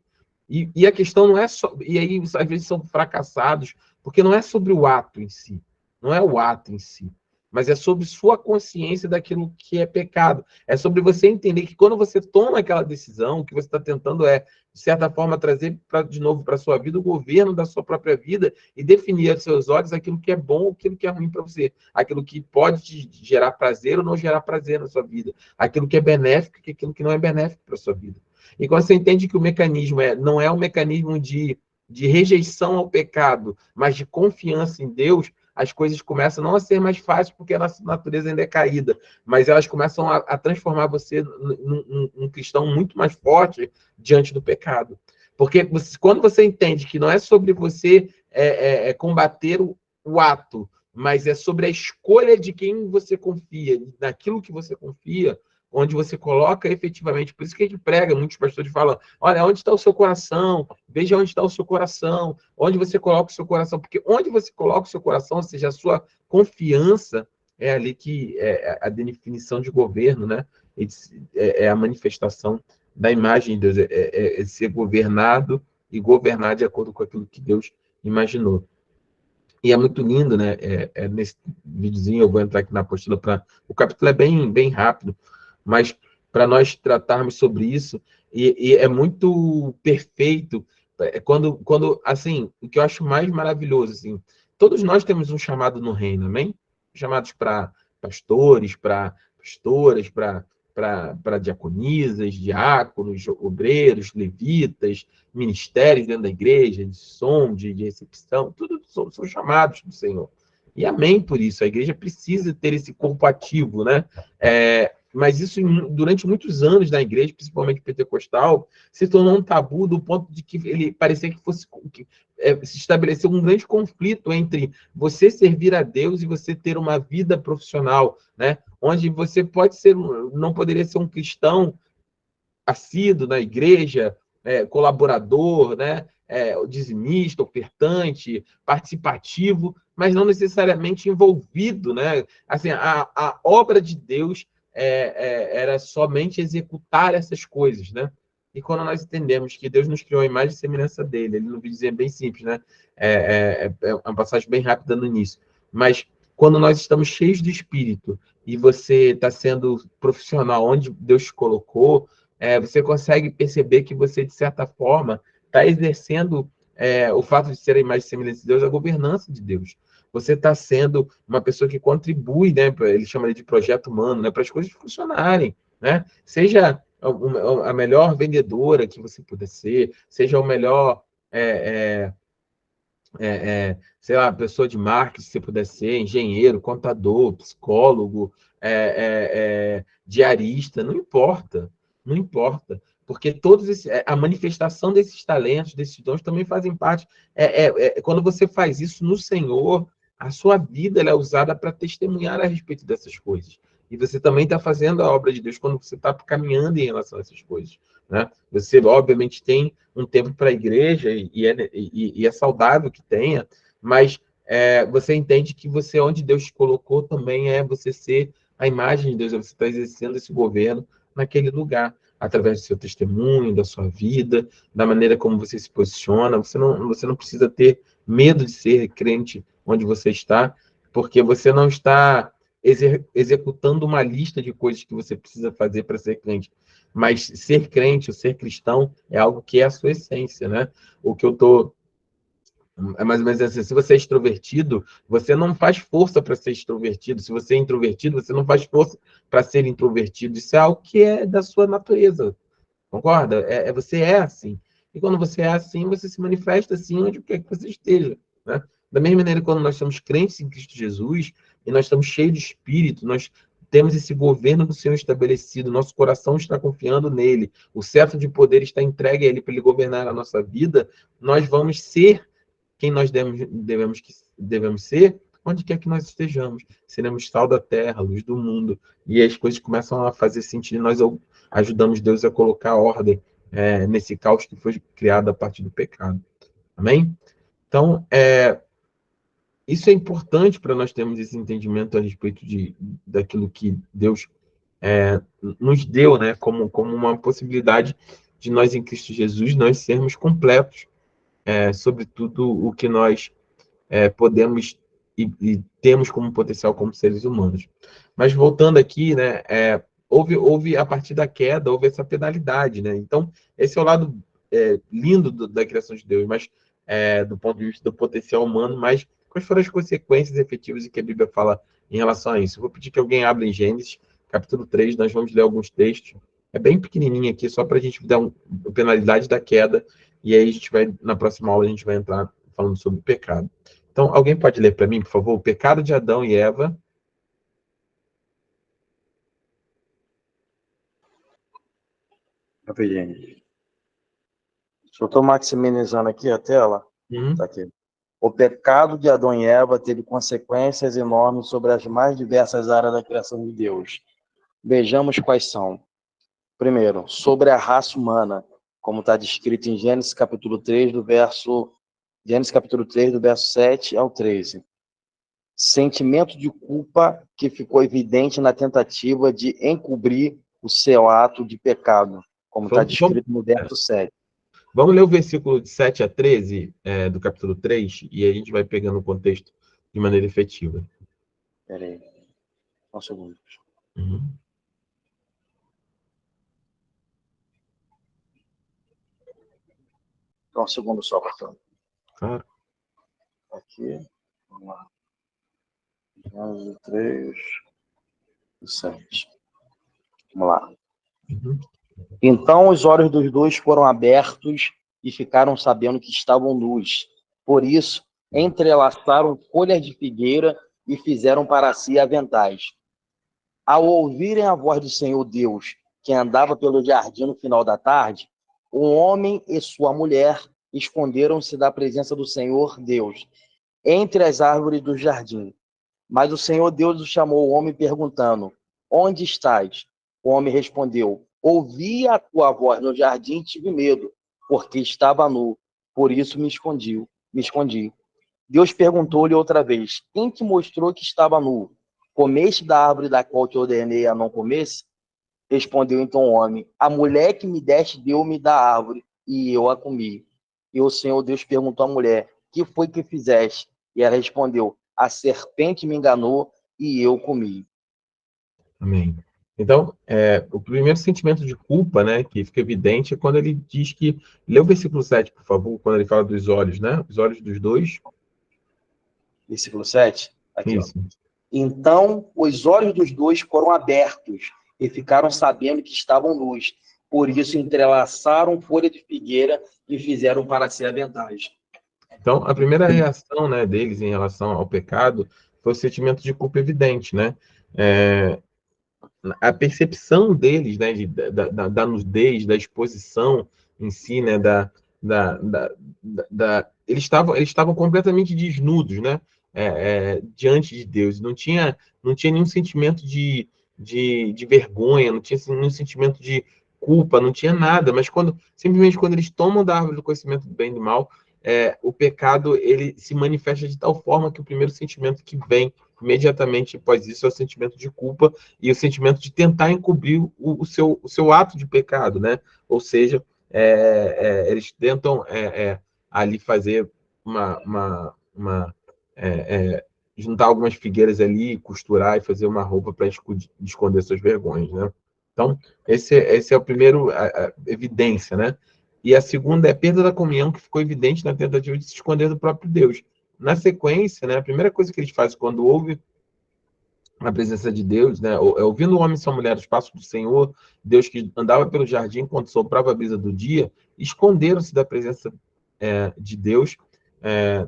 E a questão não é só... E aí, às vezes, são fracassados, porque não é sobre o ato em si. Não é o ato em si. Mas é sobre sua consciência daquilo que é pecado. É sobre você entender que quando você toma aquela decisão, o que você está tentando de certa forma, trazer de novo para a sua vida o governo da sua própria vida e definir aos seus olhos aquilo que é bom ou aquilo que é ruim para você. Aquilo que pode te gerar prazer ou não gerar prazer na sua vida. Aquilo que é benéfico e aquilo que não é benéfico para a sua vida. E quando você entende que o mecanismo não é um mecanismo de rejeição ao pecado, mas de confiança em Deus, as coisas começam não a ser mais fáceis porque a nossa natureza ainda é caída, mas elas começam a transformar você num cristão muito mais forte diante do pecado. Porque quando você entende que não é sobre você combater o ato, mas é sobre a escolha de quem você confia, daquilo que você confia, onde você coloca efetivamente, por isso que a gente prega, muitos pastores falam, olha, onde está o seu coração? Veja onde está o seu coração, onde você coloca o seu coração, porque onde você coloca o seu coração, ou seja, a sua confiança, é ali que é a definição de governo, né? É a manifestação da imagem de Deus, é ser governado e governar de acordo com aquilo que Deus imaginou. E é muito lindo, né? Nesse videozinho, eu vou entrar aqui na apostila, o capítulo é bem, bem rápido, mas para nós tratarmos sobre isso, e é muito perfeito, quando, assim, o que eu acho mais maravilhoso, assim, todos nós temos um chamado no reino, amém? Chamados para pastores, para pastoras, para diaconisas, diáconos, obreiros, levitas, ministérios dentro da igreja, de som, de recepção, tudo são chamados do Senhor. E amém por isso, a igreja precisa ter esse corpo ativo, né? Mas isso, durante muitos anos na igreja, principalmente pentecostal, se tornou um tabu do ponto de que ele parecia que fosse se estabeleceu um grande conflito entre você servir a Deus e você ter uma vida profissional, né? Onde você não poderia ser um cristão assíduo na igreja, colaborador, né? O dizimista, ofertante, participativo, mas não necessariamente envolvido, né? Assim, a obra de Deus era somente executar essas coisas, né? E quando nós entendemos que Deus nos criou a imagem e semelhança dele, ele não dizer bem simples, né? É uma passagem bem rápida no início, mas quando nós estamos cheios de Espírito e você está sendo profissional onde Deus te colocou, você consegue perceber que você, de certa forma, está exercendo o fato de ser a imagem e semelhança de Deus, a governança de Deus. Você está sendo uma pessoa que contribui, né? Ele chama de projeto humano, né? Para as coisas funcionarem, né? Seja a melhor vendedora que você puder ser, seja o melhor, sei lá, pessoa de marketing que você puder ser, engenheiro, contador, psicólogo, diarista, não importa, não importa. Porque a manifestação desses talentos, desses dons, também fazem parte. Quando você faz isso no Senhor, a sua vida ela é usada para testemunhar a respeito dessas coisas. E você também está fazendo a obra de Deus quando você está caminhando em relação a essas coisas, né? Você, obviamente, tem um tempo para a igreja e é saudável que tenha, mas você entende que você, onde Deus te colocou, também é você ser a imagem de Deus, você está exercendo esse governo naquele lugar, através do seu testemunho, da sua vida, da maneira como você se posiciona. Você não precisa ter medo de ser crente onde você está, porque você não está executando uma lista de coisas que você precisa fazer para ser crente. Mas ser crente, ou ser cristão, é algo que é a sua essência, né? O que eu estou... É mais ou menos assim, se você é extrovertido, você não faz força para ser extrovertido. Se você é introvertido, você não faz força para ser introvertido. Isso é algo que é da sua natureza. Concorda? Você é assim. E quando você é assim, você se manifesta assim onde quer que você esteja, né? Da mesma maneira, quando nós somos crentes em Cristo Jesus, e nós estamos cheios de Espírito, nós temos esse governo do Senhor estabelecido, nosso coração está confiando nele, o cetro de poder está entregue a ele para ele governar a nossa vida, nós vamos ser quem nós devemos ser, onde quer que nós estejamos. Seremos sal da terra, luz do mundo, e as coisas começam a fazer sentido, e nós ajudamos Deus a colocar ordem nesse caos que foi criado a partir do pecado. Amém? Então, isso é importante para nós termos esse entendimento a respeito daquilo que Deus nos deu, né, como uma possibilidade de nós, em Cristo Jesus, nós sermos completos sobre tudo o que nós podemos e temos como potencial como seres humanos. Mas voltando aqui, né, houve a partir da queda, houve essa penalidade, né? Então, esse é o lado lindo da criação de Deus, mas do ponto de vista do potencial humano, mas quais foram as consequências efetivas que a Bíblia fala em relação a isso? Eu vou pedir que alguém abra em Gênesis, capítulo 3, nós vamos ler alguns textos. É bem pequenininho aqui, só para a gente dar uma penalidade da queda, e aí a gente vai, na próxima aula, a gente vai entrar falando sobre o pecado. Então, alguém pode ler para mim, por favor, o pecado de Adão e Eva. Rapidinho. Só estou maximizando aqui a tela. Tá aqui. O pecado de Adão e Eva teve consequências enormes sobre as mais diversas áreas da criação de Deus. Vejamos quais são. Primeiro, sobre a raça humana, como está descrito em Gênesis capítulo 3, do verso 7 ao 13. Sentimento de culpa que ficou evidente na tentativa de encobrir o seu ato de pecado, como está descrito no verso 7. Vamos ler o versículo de 7 a 13 do capítulo 3, e aí a gente vai pegando o contexto de maneira efetiva. Espera aí. Um segundo. Um segundo só, pastor. Claro. Aqui. Vamos lá. 11, 3, 7. Vamos lá. Então os olhos dos dois foram abertos e ficaram sabendo que estavam nus. Por isso, entrelaçaram folhas de figueira e fizeram para si aventais. Ao ouvirem a voz do Senhor Deus, que andava pelo jardim no final da tarde, um homem e sua mulher esconderam-se da presença do Senhor Deus, entre as árvores do jardim. Mas o Senhor Deus chamou o homem perguntando: onde estás? O homem respondeu: ouvi a tua voz no jardim e tive medo, porque estava nu, por isso me escondi. Deus perguntou-lhe outra vez: quem te mostrou que estava nu? Comeste da árvore da qual te ordenei a não comesse? Respondeu então o homem: a mulher que me deste deu-me da árvore, e eu a comi. E o Senhor Deus perguntou à mulher: que foi que fizeste? E ela respondeu: a serpente me enganou, e eu comi. Amém. Então, o primeiro sentimento de culpa, né, que fica evidente, é quando ele diz que... Lê o versículo 7, por favor, quando ele fala dos olhos, né? Os olhos dos dois. Versículo 7. Aqui, Isso. ó. Então, os olhos dos dois foram abertos e ficaram sabendo que estavam nus. Por isso, entrelaçaram folha de figueira e fizeram para si aventais. Então, a primeira reação, né, deles em relação ao pecado foi o sentimento de culpa evidente, né? A percepção deles, né, da nudez, da exposição em si, né, eles estavam completamente desnudos, né, diante de Deus. Não tinha nenhum sentimento de vergonha, não tinha nenhum sentimento de culpa, não tinha nada. Mas simplesmente quando eles tomam da árvore do conhecimento do bem e do mal, o pecado ele se manifesta de tal forma que o primeiro sentimento que vem imediatamente após isso é o sentimento de culpa e o sentimento de tentar encobrir o seu ato de pecado, né? Ou seja, eles tentam ali fazer juntar algumas figueiras ali, costurar e fazer uma roupa para esconder suas vergonhas, né? Então, esse é o primeiro evidência, né? E a segunda é a perda da comunhão, que ficou evidente na tentativa de se esconder do próprio Deus. Na sequência, né, a primeira coisa que eles fazem quando ouve a presença de Deus, né, ouvindo o homem e sua mulher os passos do Senhor, Deus que andava pelo jardim quando soprava a brisa do dia, esconderam-se da presença de Deus,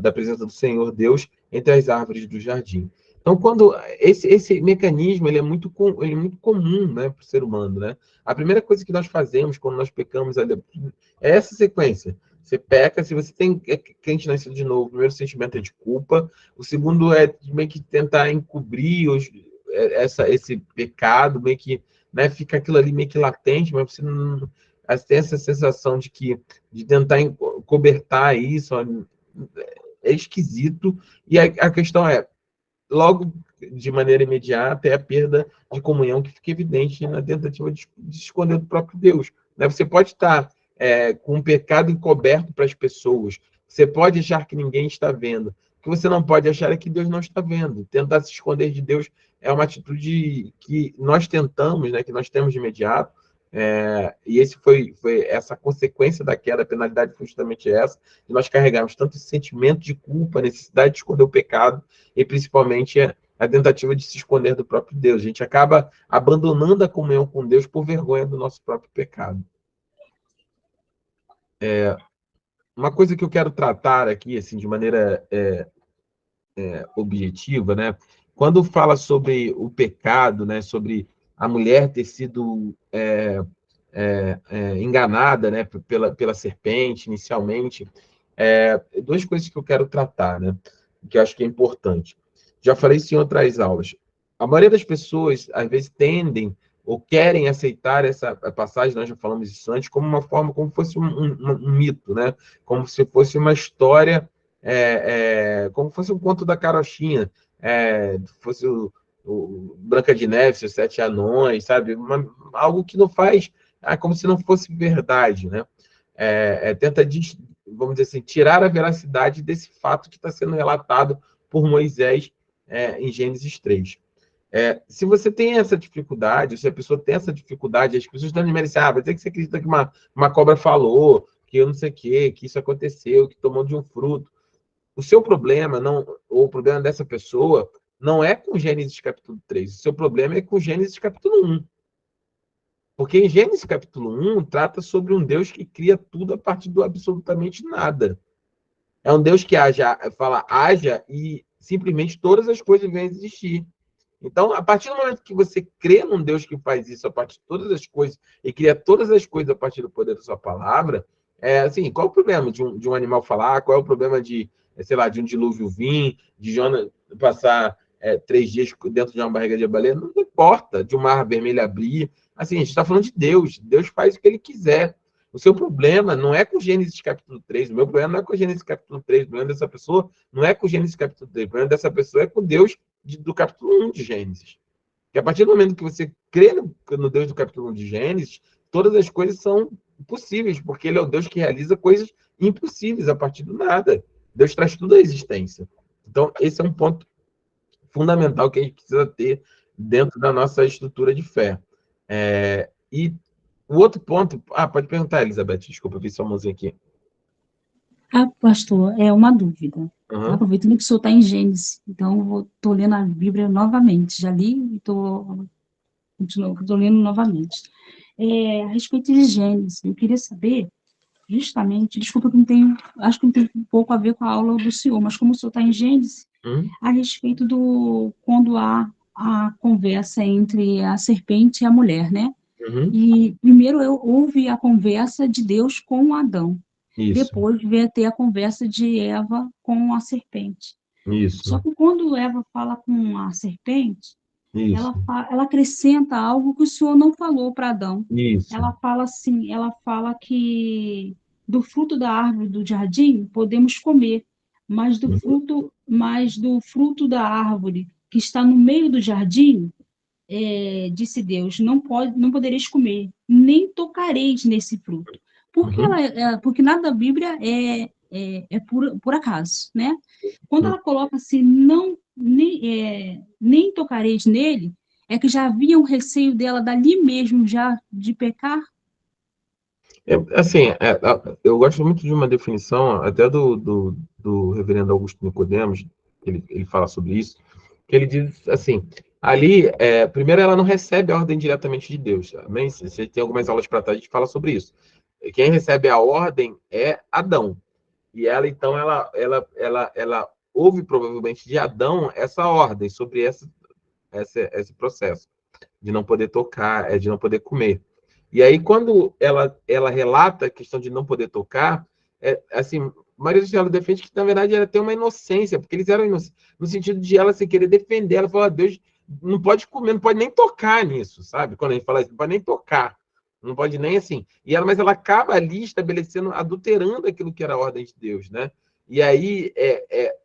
da presença do Senhor Deus, entre as árvores do jardim. Então, quando esse mecanismo ele é muito comum, né, para o ser humano, né? A primeira coisa que nós fazemos quando nós pecamos é essa sequência. Você peca, se você tem crente nascido de novo, o primeiro sentimento é de culpa, o segundo é meio que tentar encobrir esse pecado, meio que, né, fica aquilo ali meio que latente, mas você não tem essa sensação de tentar cobertar isso, é esquisito, e a questão logo, de maneira imediata, é a perda de comunhão que fica evidente na tentativa de esconder do próprio Deus. Né? Você pode estar com um pecado encoberto para as pessoas, você pode achar que ninguém está vendo. O que você não pode achar é que Deus não está vendo. Tentar se esconder de Deus é uma atitude que nós tentamos, né, que nós temos de imediato, e esse foi essa consequência da queda, a penalidade foi justamente essa, de nós carregarmos tanto esse sentimento de culpa, a necessidade de esconder o pecado, e principalmente a tentativa de se esconder do próprio Deus. A gente acaba abandonando a comunhão com Deus por vergonha do nosso próprio pecado. Uma coisa que eu quero tratar aqui, assim, de maneira objetiva, né? Quando fala sobre o pecado, né? Sobre a mulher ter sido enganada, né? Pela serpente, inicialmente, duas coisas que eu quero tratar, né? Que eu acho que é importante. Já falei isso em outras aulas. A maioria das pessoas, às vezes, tendem ou querem aceitar essa passagem, nós já falamos isso antes, como uma forma, como fosse um mito, né? Como se fosse uma história, como fosse um conto da carochinha, fosse o Branca de Neve, os Sete Anões, sabe? Algo que não faz, como se não fosse verdade, né? Tenta, vamos dizer assim, tirar a veracidade desse fato que está sendo relatado por Moisés em Gênesis 3. Se você tem essa dificuldade, se a pessoa tem essa dificuldade, as pessoas estão dizendo assim, vai ter que você acredita que uma cobra falou, que eu não sei o quê, que isso aconteceu, que tomou de um fruto. O seu problema, ou o problema dessa pessoa, não é com Gênesis capítulo 3, o seu problema é com Gênesis capítulo 1. Porque em Gênesis capítulo 1 trata sobre um Deus que cria tudo a partir do absolutamente nada. É um Deus que fala haja e simplesmente todas as coisas vêm a existir. Então, a partir do momento que você crê num Deus que faz isso a partir de todas as coisas e cria todas as coisas a partir do poder da sua palavra, assim, qual é o problema de um animal falar? Qual é o problema de um dilúvio vir, de Jonas passar 3 dias dentro de uma barriga de baleia? Não importa, de um mar vermelho abrir. Assim, a gente está falando de Deus. Deus faz o que ele quiser. O seu problema não é com Gênesis capítulo 3, o meu problema não é com Gênesis capítulo 3, o problema dessa pessoa não é com Gênesis capítulo 3, o problema dessa pessoa é com Deus do capítulo 1 de Gênesis. Que a partir do momento que você crê no Deus do capítulo 1 de Gênesis, todas as coisas são possíveis, porque ele é o Deus que realiza coisas impossíveis a partir do nada. Deus traz tudo à existência. Então, esse é um ponto fundamental que a gente precisa ter dentro da nossa estrutura de fé. E o outro ponto... pode perguntar, Elizabeth, desculpa, vi sua mãozinha aqui. Pastor, é uma dúvida. Uhum. Aproveitando que o senhor está em Gênesis, então estou lendo a Bíblia novamente. Já li e estou lendo novamente. A respeito de Gênesis, eu queria saber, justamente, desculpa que acho que não tem um pouco a ver com a aula do senhor, mas como o senhor está em Gênesis, a respeito quando há a conversa entre a serpente e a mulher, né? E primeiro houve a conversa de Deus com Adão. Isso. Depois veio a ter a conversa de Eva com a serpente. Isso. Só que quando Eva fala com a serpente, Isso. ela acrescenta algo que o Senhor não falou para Adão. Isso. Ela fala assim, ela fala que do fruto da árvore do jardim podemos comer, mas do fruto da árvore que está no meio do jardim, disse Deus, não podereis comer, nem tocareis nesse fruto. Porque, porque nada da Bíblia é por acaso, né? Quando ela coloca assim, nem tocareis nele, é que já havia um receio dela dali mesmo já de pecar? Eu gosto muito de uma definição, até do reverendo Augusto Nicodemos, ele fala sobre isso, que ele diz assim, ali, primeiro ela não recebe a ordem diretamente de Deus, também, você tem algumas aulas para trás, a gente fala sobre isso. Quem recebe a ordem é Adão, e ela, então, ela ouve provavelmente de Adão essa ordem sobre esse processo de não poder tocar, de não poder comer. E aí, quando ela relata a questão de não poder tocar, assim, Maria do Céu defende que, na verdade, ela tem uma inocência, porque eles eram inocentes, no sentido de ela se querer defender. Ela fala, Deus não pode comer, não pode nem tocar nisso, sabe? Quando a gente fala isso, não pode nem tocar, não pode nem assim. Mas ela acaba ali estabelecendo, adulterando aquilo que era a ordem de Deus, né? E aí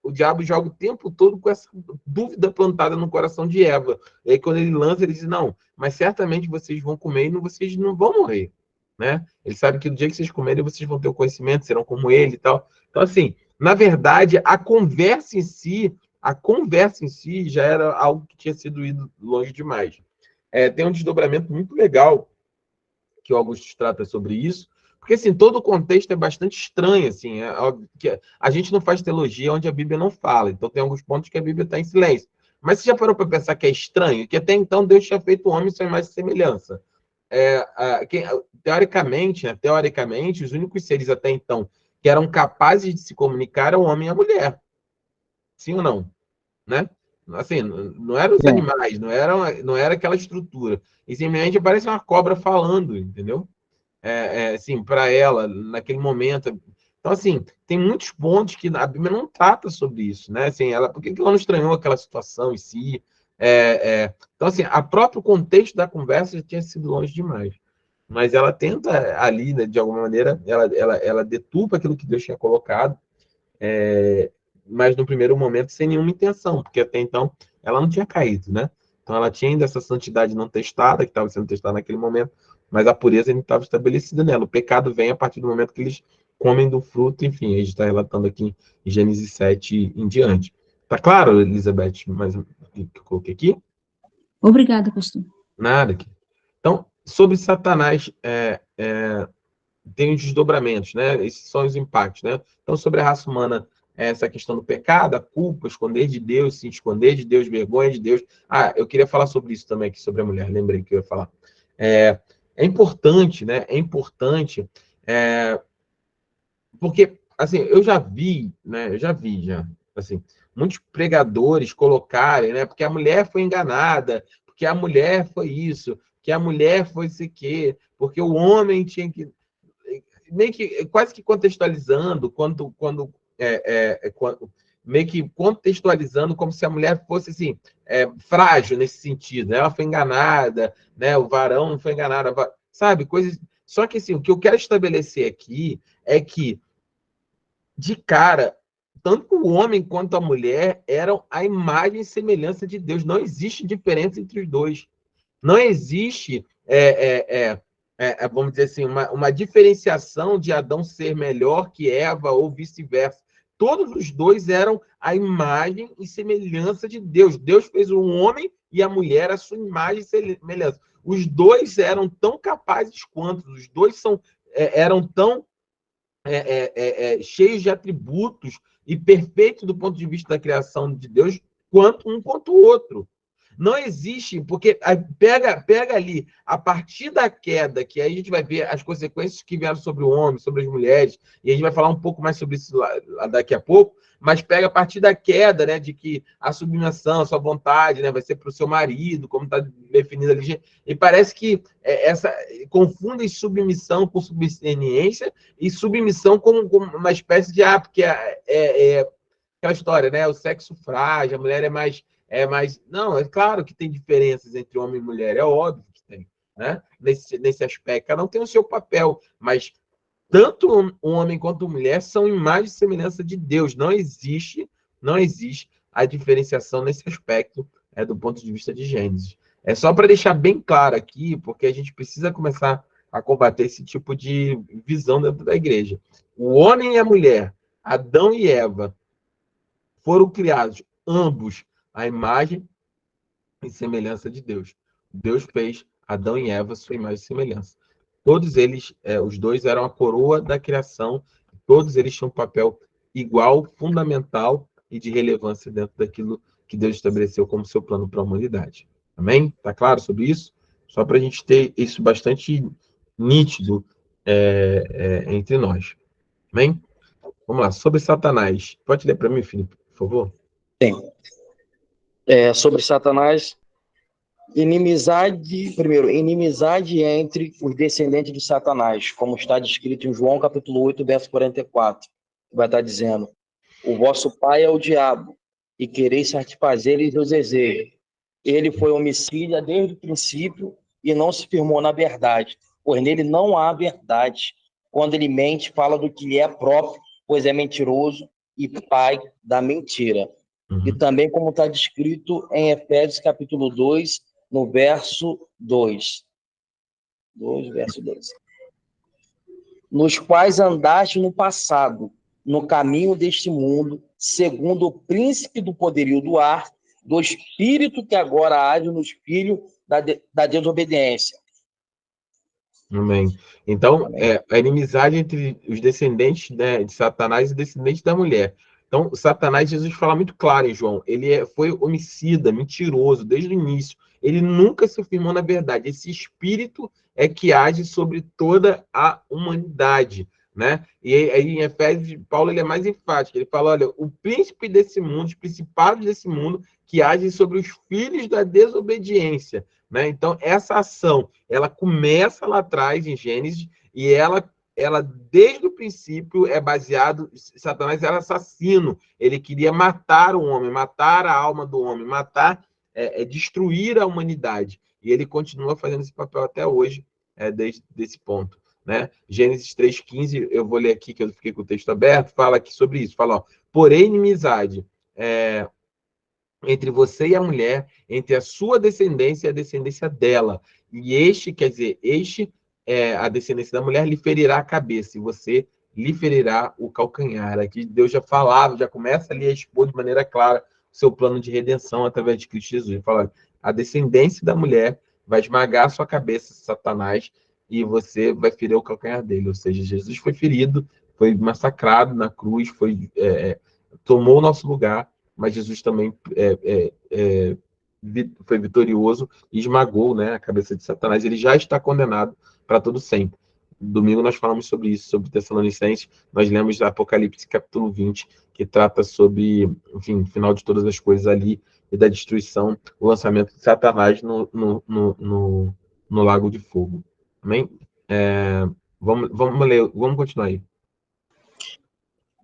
o diabo joga o tempo todo com essa dúvida plantada no coração de Eva. E aí quando ele lança, ele diz, não, mas certamente vocês vão comer e vocês não vão morrer, né? Ele sabe que no dia que vocês comerem, vocês vão ter o conhecimento, serão como ele e tal. Então, assim, na verdade, a conversa em si já era algo que tinha sido ido longe demais. Tem um desdobramento muito legal que o Augusto trata sobre isso, porque, assim, todo o contexto é bastante estranho, assim, que a gente não faz teologia onde a Bíblia não fala, então tem alguns pontos que a Bíblia está em silêncio. Mas você já parou para pensar que é estranho? Que até então Deus tinha feito o homem sem mais semelhança. Teoricamente, os únicos seres até então que eram capazes de se comunicar eram o homem e a mulher. Sim ou não? Né? Assim, não eram os animais, não era aquela estrutura. E simplesmente aparece uma cobra falando, entendeu? Assim, para ela, naquele momento. Então, assim, tem muitos pontos que a Bíblia não trata sobre isso, né? Assim, por que ela não estranhou aquela situação em si? Então, assim, o próprio contexto da conversa já tinha sido longe demais. Mas ela tenta ali, né, de alguma maneira, ela deturpa aquilo que Deus tinha colocado, mas no primeiro momento sem nenhuma intenção, porque até então ela não tinha caído, né? Então ela tinha ainda essa santidade não testada, que estava sendo testada naquele momento, mas a pureza ainda estava estabelecida nela. O pecado vem a partir do momento que eles comem do fruto, enfim, a gente está relatando aqui em Gênesis 7 em diante. Tá claro, Elizabeth, mas o que eu coloquei aqui? Obrigada, pastor. Nada aqui. Então, sobre Satanás, tem os desdobramentos, né? Esses são os impactos, né? Então, sobre a raça humana, essa questão do pecado, a culpa, esconder de Deus, se esconder de Deus, vergonha de Deus. Eu queria falar sobre isso também aqui, sobre a mulher, lembrei que eu ia falar. É importante, né? É importante, porque, assim, eu já vi, assim, muitos pregadores colocarem, né? Porque a mulher foi enganada, porque a mulher foi isso, que a mulher foi isso aqui, porque o homem tinha que... meio que quase que contextualizando, meio que contextualizando como se a mulher fosse assim, frágil nesse sentido, né? Ela foi enganada, né? O varão não foi enganado, sabe? Coisas Só que, assim, o que eu quero estabelecer aqui é que, de cara, tanto o homem quanto a mulher eram a imagem e semelhança de Deus. Não existe diferença entre os dois. Não existe, vamos dizer assim, uma diferenciação de Adão ser melhor que Eva ou vice-versa. Todos os dois eram a imagem e semelhança de Deus. Deus fez o homem e a mulher a sua imagem e semelhança. Os dois eram tão capazes quanto, os dois eram tão cheios de atributos e perfeitos do ponto de vista da criação de Deus, quanto o outro. Não existe, porque pega ali, a partir da queda, que aí a gente vai ver as consequências que vieram sobre o homem, sobre as mulheres, e a gente vai falar um pouco mais sobre isso lá daqui a pouco, mas pega a partir da queda, né, de que a submissão, a sua vontade, né, vai ser para o seu marido, como está definido ali, e parece que confundem submissão com subserviência, e submissão como uma espécie de, porque aquela história, né, o sexo frágil, a mulher é mais... Não, é claro que tem diferenças entre homem e mulher, é óbvio que tem, né? Nesse aspecto. Cada um tem o seu papel, mas tanto o homem quanto a mulher são imagem e semelhança de Deus. Não existe a diferenciação nesse aspecto do ponto de vista de Gênesis. É só para deixar bem claro aqui, porque a gente precisa começar a combater esse tipo de visão dentro da igreja. O homem e a mulher, Adão e Eva, foram criados ambos a imagem e semelhança de Deus. Deus fez Adão e Eva sua imagem e semelhança. Todos eles, os dois eram a coroa da criação, todos eles tinham um papel igual, fundamental e de relevância dentro daquilo que Deus estabeleceu como seu plano para a humanidade. Amém? Tá claro sobre isso? Só para a gente ter isso bastante nítido entre nós. Amém? Vamos lá, sobre Satanás. Pode ler para mim, Felipe, por favor? Sim. Sobre Satanás, inimizade entre os descendentes de Satanás, como está descrito em João capítulo 8, verso 44, que vai estar dizendo: o vosso pai é o diabo, e quereis satisfazer-lhe os desejos. Ele foi homicida desde o princípio e não se firmou na verdade, pois nele não há verdade. Quando ele mente, fala do que lhe é próprio, pois é mentiroso e pai da mentira. E também como está descrito em Efésios capítulo 2, no verso 2. Verso 2. Nos quais andaste no passado, no caminho deste mundo, segundo o príncipe do poderio do ar, do espírito que agora age nos filhos da desobediência. Amém. Então, a inimizade entre os descendentes, né, de Satanás e descendentes da mulher. Então, Satanás, Jesus fala muito claro em João, ele foi homicida, mentiroso, desde o início. Ele nunca se firmou na verdade. Esse espírito é que age sobre toda a humanidade, né? E aí, em Efésios, Paulo ele é mais enfático. Ele fala, olha, o príncipe desse mundo, os principados desse mundo, que agem sobre os filhos da desobediência, né? Então, essa ação, ela começa lá atrás, em Gênesis, e ela desde o princípio é baseado, Satanás era assassino, ele queria matar o homem, matar a alma do homem, destruir a humanidade, e ele continua fazendo esse papel até hoje, desde esse ponto, né? Gênesis 3,15, eu vou ler aqui, que eu fiquei com o texto aberto, fala aqui sobre isso, fala, ó, porém inimizade entre você e a mulher, entre a sua descendência e a descendência dela, e a descendência da mulher lhe ferirá a cabeça, e você lhe ferirá o calcanhar. Aqui Deus já falava, já começa ali a expor de maneira clara o seu plano de redenção através de Cristo Jesus. Ele fala, a descendência da mulher vai esmagar a sua cabeça, Satanás, e você vai ferir o calcanhar dele. Ou seja, Jesus foi ferido, foi massacrado na cruz, tomou o nosso lugar, mas Jesus também foi vitorioso e esmagou, né, a cabeça de Satanás. Ele já está condenado para todo sempre. Domingo nós falamos sobre isso, sobre Tessalonicenses, nós lemos Apocalipse capítulo 20, que trata sobre, enfim, o final de todas as coisas ali, e da destruição, o lançamento de Satanás no lago de fogo. Amém? Vamos ler, vamos continuar aí.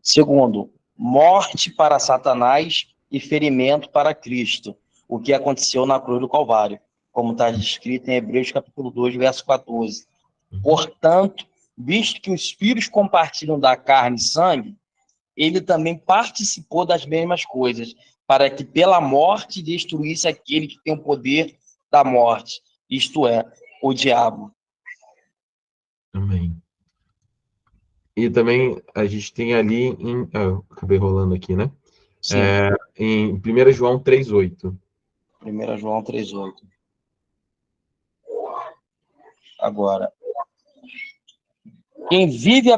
Segundo, morte para Satanás e ferimento para Cristo, o que aconteceu na cruz do Calvário, como está descrito em Hebreus capítulo 2, verso 14. Portanto, visto que os filhos compartilham da carne e sangue, ele também participou das mesmas coisas, para que pela morte destruísse aquele que tem o poder da morte, isto é, o diabo. Amém. E também a gente tem ali acabei rolando aqui, né? Sim. Em 1 João 3,8. 1 João 3,8. Agora, quem vive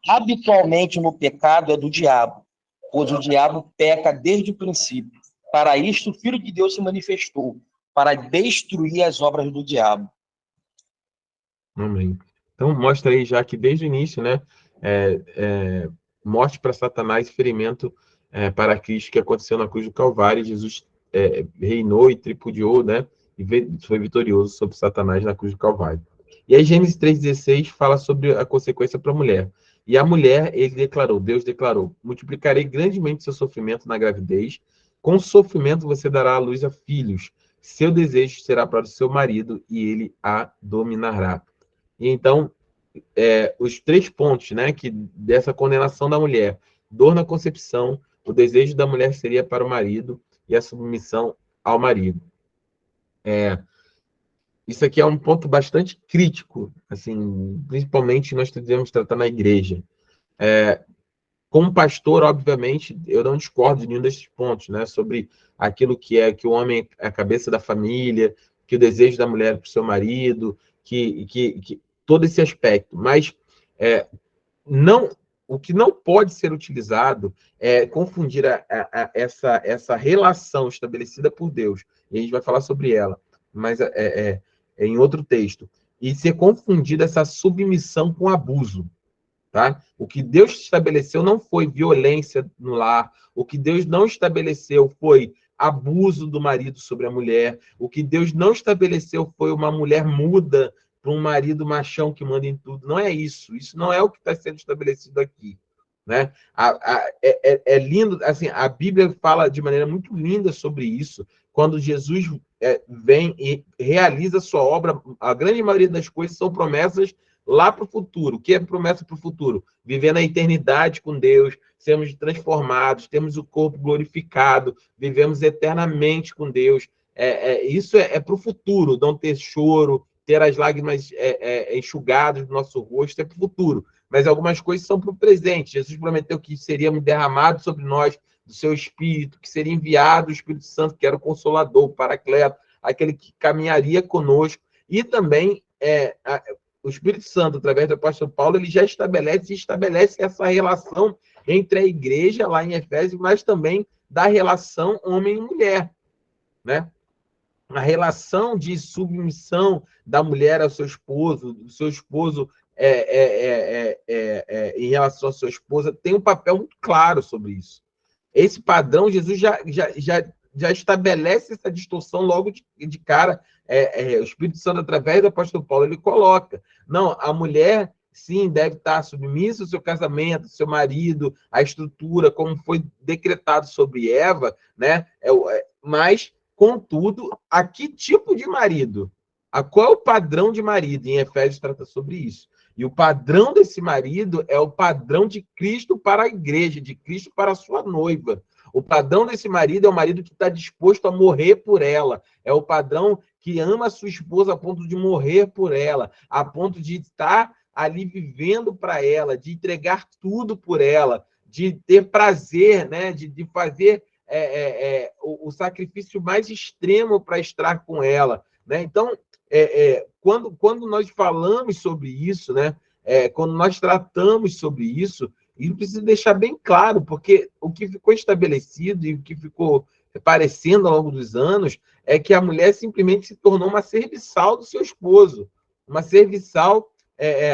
habitualmente no pecado é do diabo, pois o diabo peca desde o princípio. Para isto, o Filho de Deus se manifestou, para destruir as obras do diabo. Amém. Então, mostra aí já que desde o início, né? Morte para Satanás, ferimento para Cristo, que aconteceu na cruz do Calvário. Jesus reinou e tripudiou, né? E foi vitorioso sobre Satanás na cruz do Calvário. E aí, Gênesis 3,16 fala sobre a consequência para a mulher. E a mulher, Deus declarou: multiplicarei grandemente seu sofrimento na gravidez, com sofrimento você dará à luz a filhos. Seu desejo será para o seu marido e ele a dominará. E então, os 3 pontos, né, que dessa condenação da mulher: dor na concepção, o desejo da mulher seria para o marido e a submissão ao marido. Isso aqui é um ponto bastante crítico, assim, principalmente nós devemos tratar na igreja. Como pastor, obviamente, eu não discordo de nenhum desses pontos, né, sobre aquilo que o homem é a cabeça da família, que o desejo da mulher é para o seu marido, que todo esse aspecto. Mas o que não pode ser utilizado é confundir essa relação estabelecida por Deus, e a gente vai falar sobre ela, mas em outro texto, e ser confundida essa submissão com abuso. Tá? O que Deus estabeleceu não foi violência no lar, o que Deus não estabeleceu foi abuso do marido sobre a mulher, o que Deus não estabeleceu foi uma mulher muda para um marido machão que manda em tudo. Não é isso. Isso não é o que está sendo estabelecido aqui. Né? É lindo, assim, a Bíblia fala de maneira muito linda sobre isso, quando Jesus vem e realiza sua obra. A grande maioria das coisas são promessas lá para o futuro. O que é promessa para o futuro? Viver na eternidade com Deus, sermos transformados, temos o corpo glorificado, vivemos eternamente com Deus. Isso é para o futuro, não ter choro, ter as lágrimas enxugadas do nosso rosto, é para o futuro. Mas algumas coisas são para o presente. Jesus prometeu que seríamos derramados sobre nós do seu Espírito, que seria enviado o Espírito Santo, que era o Consolador, o Paracleto, aquele que caminharia conosco. E também o Espírito Santo, através do apóstolo Paulo, ele já estabelece essa relação entre a igreja, lá em Efésios, mas também da relação homem e mulher, né? A relação de submissão da mulher ao seu esposo, do seu esposo em relação à sua esposa, tem um papel muito claro sobre isso. Esse padrão, Jesus já estabelece essa distorção logo de cara. O Espírito Santo, através do apóstolo Paulo, ele coloca: não, a mulher, sim, deve estar submissa ao seu casamento, ao seu marido, à estrutura, como foi decretado sobre Eva, né? Mas, contudo, a que tipo de marido? Qual é o padrão de marido? Em Efésios trata sobre isso. E o padrão desse marido é o padrão de Cristo para a igreja, de Cristo para a sua noiva. O padrão desse marido é o marido que está disposto a morrer por ela. É o padrão que ama a sua esposa a ponto de morrer por ela, a ponto de estar ali vivendo para ela, de entregar tudo por ela, de ter prazer, né? de fazer o sacrifício mais extremo para estar com ela. Né? Então, quando nós falamos sobre isso, né? Quando nós tratamos sobre isso, e precisa deixar bem claro, porque o que ficou estabelecido e o que ficou aparecendo ao longo dos anos é que a mulher simplesmente se tornou uma serviçal do seu esposo, uma serviçal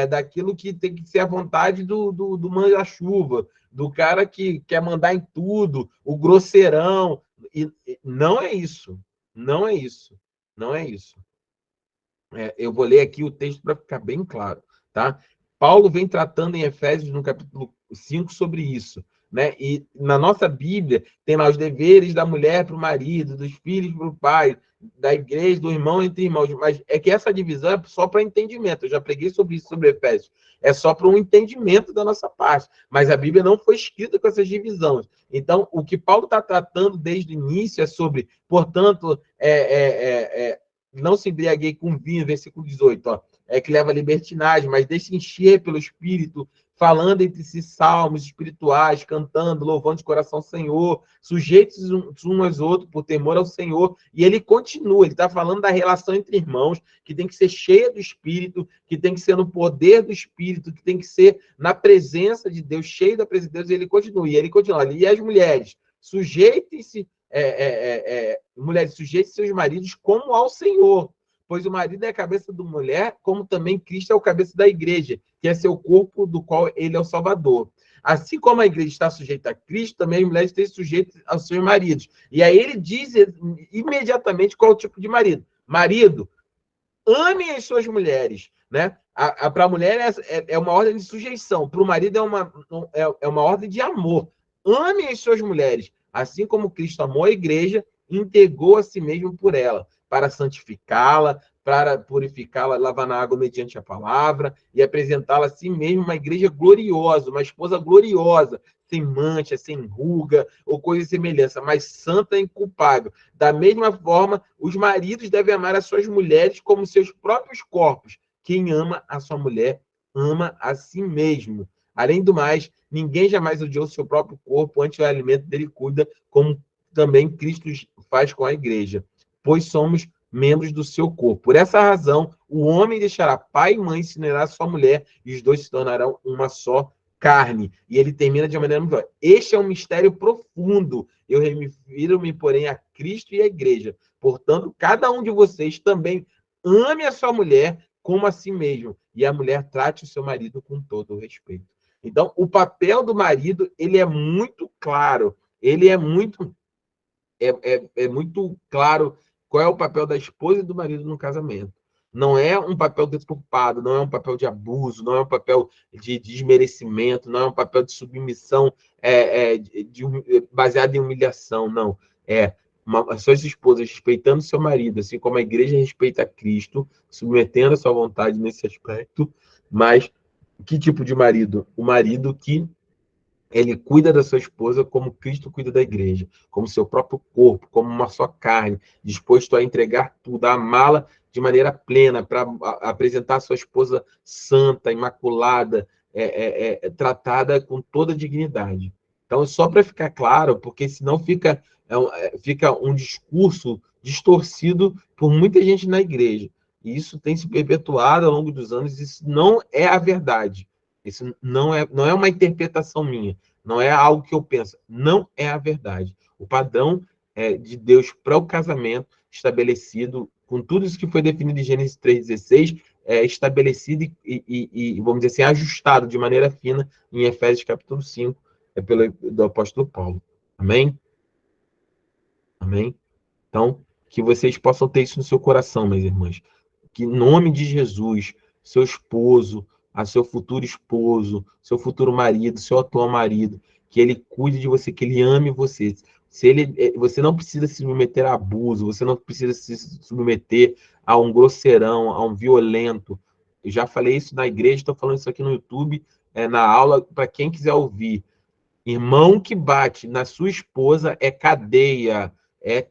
daquilo que tem que ser a vontade do manda-chuva, do cara que quer mandar em tudo, o grosseirão. E não é isso. Não é isso. Não é isso. Eu vou ler aqui o texto para ficar bem claro, tá? Paulo vem tratando em Efésios, no capítulo 5, sobre isso. né? E na nossa Bíblia tem lá os deveres da mulher para o marido, dos filhos para o pai, da igreja, do irmão entre irmãos, mas é que essa divisão é só para entendimento. Eu já preguei sobre isso, sobre Efésios. É só para um entendimento da nossa parte. Mas a Bíblia não foi escrita com essas divisões. Então, o que Paulo está tratando desde o início é sobre, portanto, não se embriaguei com vinho, versículo 18, ó, que leva a libertinagem, mas deixe encher pelo Espírito, falando entre si salmos espirituais, cantando, louvando de coração ao Senhor, sujeitos uns aos outros por temor ao Senhor. E ele continua, ele está falando da relação entre irmãos, que tem que ser cheia do Espírito, que tem que ser no poder do Espírito, que tem que ser na presença de Deus, cheio da presença de Deus. E ele continua, e as mulheres, sujeitem-se, mulheres, sujeitem seus maridos como ao Senhor, pois o marido é a cabeça da mulher, como também Cristo é o cabeça da igreja, que é seu corpo, do qual ele é o Salvador. Assim como a igreja está sujeita a Cristo, também as mulheres estão sujeitas aos seus maridos. E aí ele diz imediatamente qual é o tipo de marido. Marido, amem as suas mulheres, né? Para a mulher é uma ordem de sujeição, para o marido é uma ordem de amor. Amem as suas mulheres, assim como Cristo amou a igreja, entregou a si mesmo por ela, para santificá-la, para purificá-la, lavar na água mediante a palavra e apresentá-la a si mesmo uma igreja gloriosa, uma esposa gloriosa, sem mancha, sem ruga ou coisa semelhante, mas santa e inculpável. Da mesma forma, os maridos devem amar as suas mulheres como seus próprios corpos. Quem ama a sua mulher, ama a si mesmo. Além do mais, ninguém jamais odiou seu próprio corpo, antes o alimento dele cuida, como também Cristo faz com a igreja, pois somos membros do seu corpo. Por essa razão, o homem deixará pai e mãe e se unirá a sua mulher, e os dois se tornarão uma só carne. E ele termina de uma maneira muito... Este é um mistério profundo. Eu refiro-me, porém, a Cristo e à igreja. Portanto, cada um de vocês também ame a sua mulher como a si mesmo, e a mulher trate o seu marido com todo o respeito. Então, o papel do marido, ele é muito claro. Ele é muito... É muito claro qual é o papel da esposa e do marido no casamento. Não é um papel deturpado, não é um papel de abuso, não é um papel de desmerecimento, não é um papel de submissão baseado em humilhação, não. As suas esposas respeitando seu marido, assim como a igreja respeita a Cristo, submetendo a sua vontade nesse aspecto. Mas que tipo de marido? O marido que ele cuida da sua esposa como Cristo cuida da igreja, como seu próprio corpo, como uma só carne, disposto a entregar tudo, a amá-la de maneira plena, para apresentar a sua esposa santa, imaculada, tratada com toda dignidade. Então, só para ficar claro, porque senão fica um discurso distorcido por muita gente na igreja. E isso tem se perpetuado ao longo dos anos, isso não é a verdade. Isso não é uma interpretação minha, não é algo que eu penso, não é a verdade. O padrão de Deus para o casamento, estabelecido, com tudo isso que foi definido em Gênesis 3,16, estabelecido e, vamos dizer assim, ajustado de maneira fina em Efésios capítulo 5, do apóstolo Paulo. Amém? Amém? Então, que vocês possam ter isso no seu coração, minhas irmãs. Que, em nome de Jesus, seu esposo, a seu futuro esposo, seu futuro marido, seu atual marido, que ele cuide de você, que ele ame você. Você não precisa se submeter a abuso, você não precisa se submeter a um grosseirão, a um violento. Eu já falei isso na igreja, estou falando isso aqui no YouTube, na aula, para quem quiser ouvir. Irmão que bate na sua esposa é cadeia, é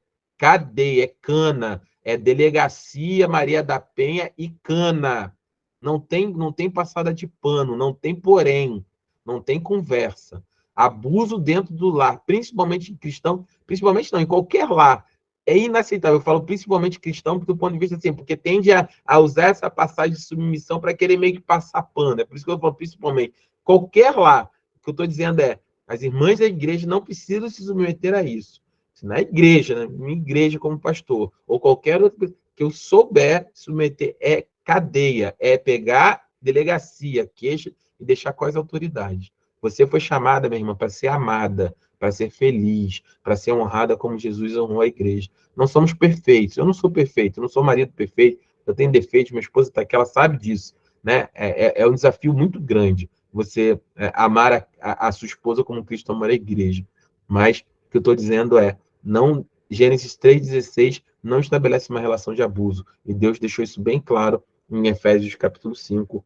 cana, é delegacia Maria da Penha e cana. Não tem passada de pano, não tem porém, não tem conversa. Abuso dentro do lar, principalmente em cristão, principalmente não, em qualquer lar, é inaceitável. Eu falo principalmente cristão do ponto de vista assim, porque tende a usar essa passagem de submissão para querer meio que passar pano. É por isso que eu falo principalmente. Qualquer lar, o que eu estou dizendo as irmãs da igreja não precisam se submeter a isso. Se na igreja, na minha igreja como pastor, ou qualquer outra que eu souber submeter, é cadeia, é pegar delegacia, queixa e deixar com as autoridades. Você foi chamada, minha irmã, para ser amada, para ser feliz, para ser honrada como Jesus honrou a igreja. Não somos perfeitos. Eu não sou perfeito, eu não sou marido perfeito, eu tenho defeitos, minha esposa está aqui, ela sabe disso. Né? É um desafio muito grande. você amar a sua esposa como Cristo amou a igreja. Mas o que eu estou dizendo é, não, Gênesis 3,16 não estabelece uma relação de abuso. E Deus deixou isso bem claro em Efésios capítulo 5,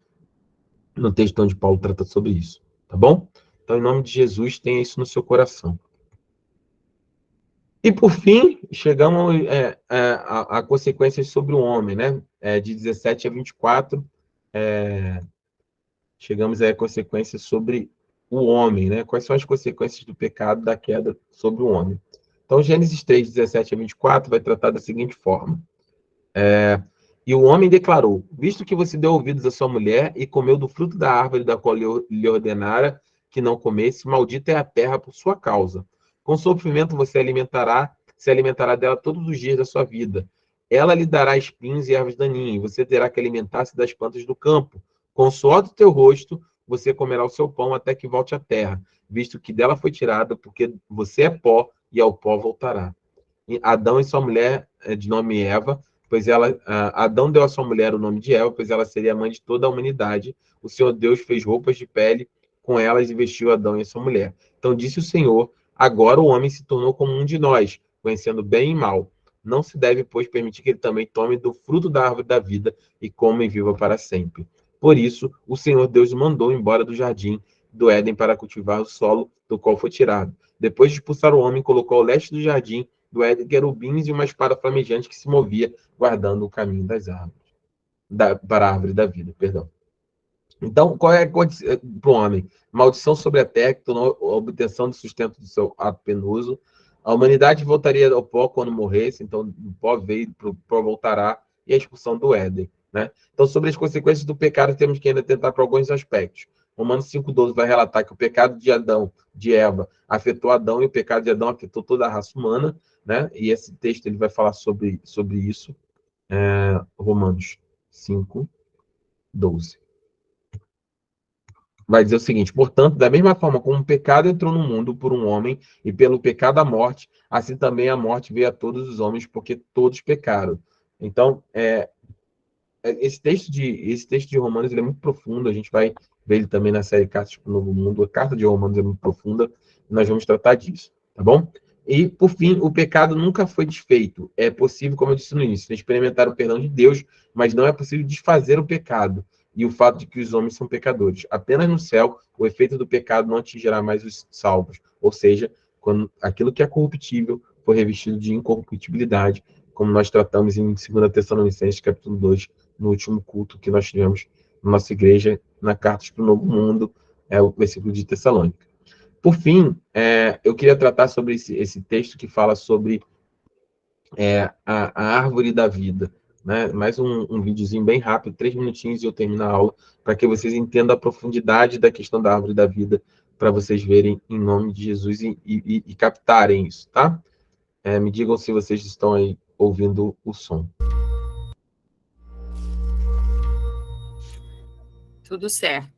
no texto onde Paulo trata sobre isso. Tá bom? Então, em nome de Jesus, tenha isso no seu coração. E, por fim, chegamos a consequências sobre o homem, né? De 17 a 24, chegamos a consequências sobre o homem, né? Quais são as consequências do pecado, da queda sobre o homem? Então, Gênesis 3, 17 a 24 vai tratar da seguinte forma. E o homem declarou: visto que você deu ouvidos à sua mulher e comeu do fruto da árvore da qual lhe ordenara que não comesse, maldita é a terra por sua causa. Com sofrimento você se alimentará dela todos os dias da sua vida. Ela lhe dará espinhos e ervas daninhas, e você terá que alimentar-se das plantas do campo. Com o suor do teu rosto, você comerá o seu pão até que volte à terra, visto que dela foi tirada, porque você é pó, e ao pó voltará. E Adão e sua mulher, de nome Eva, Adão deu à sua mulher o nome de Eva, pois ela seria a mãe de toda a humanidade. O Senhor Deus fez roupas de pele com elas e vestiu Adão e a sua mulher. Então disse o Senhor: agora o homem se tornou como um de nós, conhecendo bem e mal. Não se deve, pois, permitir que ele também tome do fruto da árvore da vida e coma e viva para sempre. Por isso, o Senhor Deus o mandou embora do jardim do Éden para cultivar o solo do qual foi tirado. Depois de expulsar o homem, colocou ao leste do jardim do Éden querubins e uma espada flamejante que se movia, guardando o caminho das árvores. Para a árvore da vida, perdão. Então, qual é a condição para o homem? Maldição sobre a terra, que tornou a obtenção do sustento do seu ato penoso. A humanidade voltaria ao pó quando morresse, então do pó veio, para o pó voltará, e a expulsão do Éden. Né? Então, sobre as consequências do pecado, temos que ainda tentar para alguns aspectos. Romanos 5,12 vai relatar que o pecado de Eva, afetou Adão, e o pecado de Adão afetou toda a raça humana, né? E esse texto ele vai falar sobre isso. Romanos 5,12. Vai dizer o seguinte: portanto, da mesma forma como o pecado entrou no mundo por um homem, e pelo pecado a morte, assim também a morte veio a todos os homens, porque todos pecaram. Então, esse texto de Romanos ele é muito profundo, a gente vai ver ele também na série Cartas para o Novo Mundo. A carta de Romanos é muito profunda, e nós vamos tratar disso, tá bom? E, por fim, o pecado nunca foi desfeito. É possível, como eu disse no início, experimentar o perdão de Deus, mas não é possível desfazer o pecado e o fato de que os homens são pecadores. Apenas no céu, o efeito do pecado não atingirá mais os salvos, ou seja, quando aquilo que é corruptível for revestido de incorruptibilidade, como nós tratamos em 2 Tessalonicenses, capítulo 2, no último culto que nós tivemos na nossa igreja, na Cartas para o Novo Mundo, o versículo de Tessalônica. Por fim, eu queria tratar sobre esse texto que fala sobre a árvore da vida. Né? Mais um videozinho bem rápido, 3 minutinhos e eu termino a aula, para que vocês entendam a profundidade da questão da árvore da vida, para vocês verem em nome de Jesus e captarem isso, tá? Me digam se vocês estão aí ouvindo o som. Tudo certo.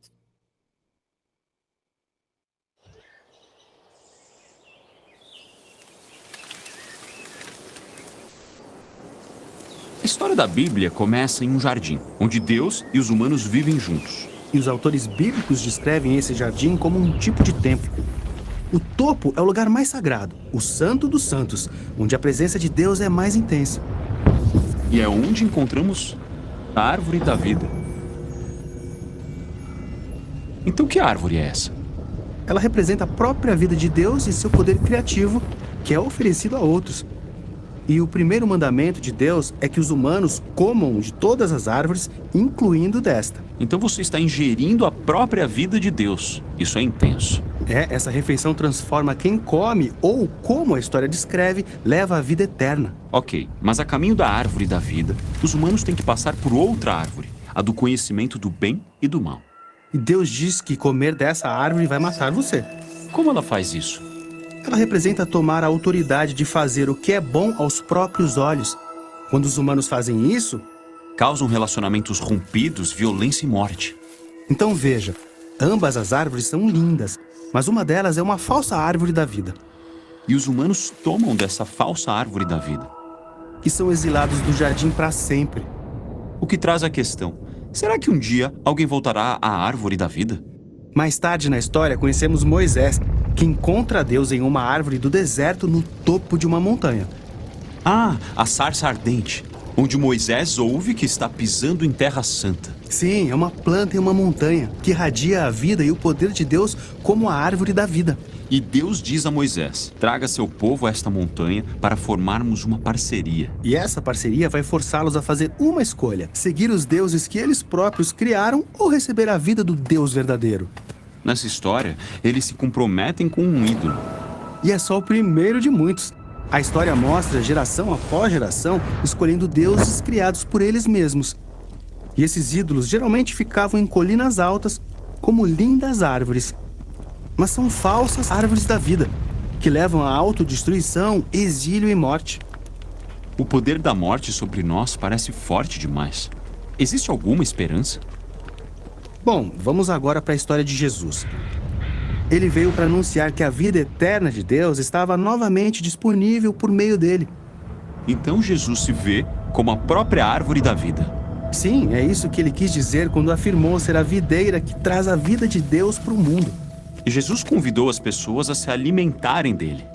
A história da Bíblia começa em um jardim, onde Deus e os humanos vivem juntos. E os autores bíblicos descrevem esse jardim como um tipo de templo. O topo é o lugar mais sagrado, o Santo dos Santos, onde a presença de Deus é mais intensa. E é onde encontramos a árvore da vida. Então, que árvore é essa? Ela representa a própria vida de Deus e seu poder criativo, que é oferecido a outros. E o primeiro mandamento de Deus é que os humanos comam de todas as árvores, incluindo desta. Então você está ingerindo a própria vida de Deus. Isso é intenso. Essa refeição transforma quem come, ou, como a história descreve, leva à vida eterna. Ok, mas a caminho da árvore da vida, os humanos têm que passar por outra árvore, a do conhecimento do bem e do mal. E Deus diz que comer dessa árvore vai matar você. Como ela faz isso? Ela representa tomar a autoridade de fazer o que é bom aos próprios olhos. Quando os humanos fazem isso, causam relacionamentos rompidos, violência e morte. Então veja, ambas as árvores são lindas, mas uma delas é uma falsa árvore da vida. E os humanos tomam dessa falsa árvore da vida. E são exilados do jardim para sempre. O que traz a questão: será que um dia alguém voltará à árvore da vida? Mais tarde na história, conhecemos Moisés, que encontra Deus em uma árvore do deserto no topo de uma montanha. Ah, a sarça ardente, onde Moisés ouve que está pisando em terra santa. Sim, é uma planta em uma montanha que irradia a vida e o poder de Deus como a árvore da vida. E Deus diz a Moisés: traga seu povo a esta montanha para formarmos uma parceria. E essa parceria vai forçá-los a fazer uma escolha: seguir os deuses que eles próprios criaram ou receber a vida do Deus verdadeiro. Nessa história, eles se comprometem com um ídolo. E é só o primeiro de muitos. A história mostra geração após geração escolhendo deuses criados por eles mesmos. E esses ídolos geralmente ficavam em colinas altas, como lindas árvores. Mas são falsas árvores da vida, que levam à autodestruição, exílio e morte. O poder da morte sobre nós parece forte demais. Existe alguma esperança? Bom, vamos agora para a história de Jesus. Ele veio para anunciar que a vida eterna de Deus estava novamente disponível por meio dele. Então Jesus se vê como a própria árvore da vida. Sim, é isso que ele quis dizer quando afirmou ser a videira que traz a vida de Deus para o mundo. E Jesus convidou as pessoas a se alimentarem dele.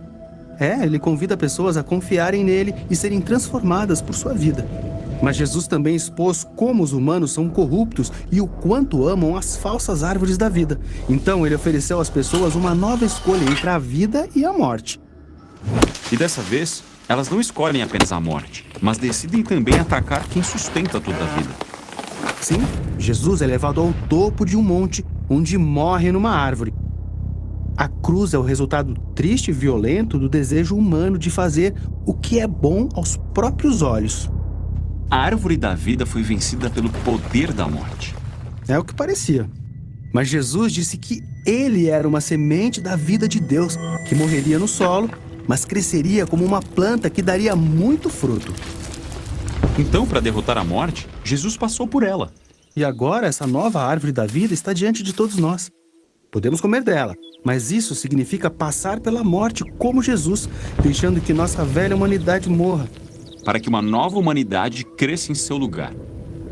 Ele convida pessoas a confiarem nele e serem transformadas por sua vida. Mas Jesus também expôs como os humanos são corruptos e o quanto amam as falsas árvores da vida. Então ele ofereceu às pessoas uma nova escolha entre a vida e a morte. E dessa vez, elas não escolhem apenas a morte, mas decidem também atacar quem sustenta toda a vida. Sim, Jesus é levado ao topo de um monte, onde morre numa árvore. A cruz é o resultado triste e violento do desejo humano de fazer o que é bom aos próprios olhos. A árvore da vida foi vencida pelo poder da morte. É o que parecia. Mas Jesus disse que ele era uma semente da vida de Deus, que morreria no solo, mas cresceria como uma planta que daria muito fruto. Então, para derrotar a morte, Jesus passou por ela. E agora essa nova árvore da vida está diante de todos nós. Podemos comer dela, mas isso significa passar pela morte como Jesus, deixando que nossa velha humanidade morra. Para que uma nova humanidade cresça em seu lugar.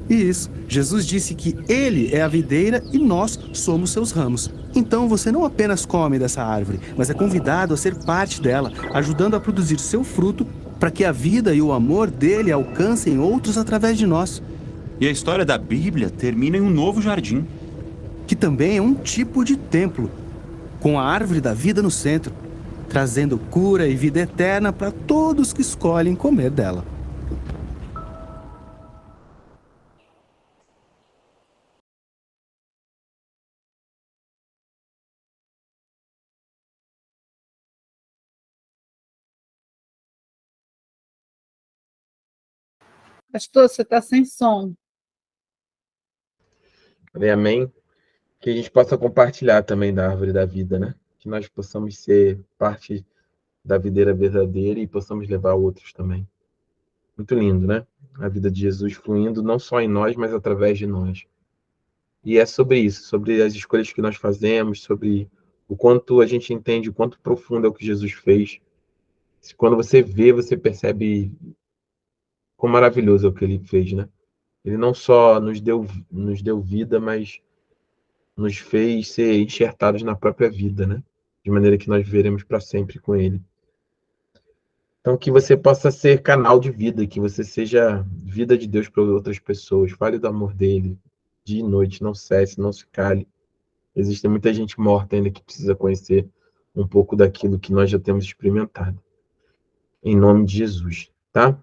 Isso, Jesus disse que ele é a videira e nós somos seus ramos. Então você não apenas come dessa árvore, mas é convidado a ser parte dela, ajudando a produzir seu fruto para que a vida e o amor dele alcancem outros através de nós. E a história da Bíblia termina em um novo jardim. Que também é um tipo de templo, com a árvore da vida no centro, trazendo cura e vida eterna para todos que escolhem comer dela. Pastor, você está sem som. Amém. Que a gente possa compartilhar também da árvore da vida, né? Que nós possamos ser parte da videira verdadeira e possamos levar outros também. Muito lindo, né? A vida de Jesus fluindo não só em nós, mas através de nós. E é sobre isso, sobre as escolhas que nós fazemos, sobre o quanto a gente entende, o quanto profundo é o que Jesus fez. Quando você vê, você percebe quão maravilhoso é o que ele fez, né? Ele não só nos deu vida, mas nos fez ser enxertados na própria vida, né? De maneira que nós viveremos para sempre com ele. Então, que você possa ser canal de vida, que você seja vida de Deus para outras pessoas. Fale do amor dele, dia e noite, não cesse, não se cale. Existe muita gente morta ainda que precisa conhecer um pouco daquilo que nós já temos experimentado. Em nome de Jesus, tá?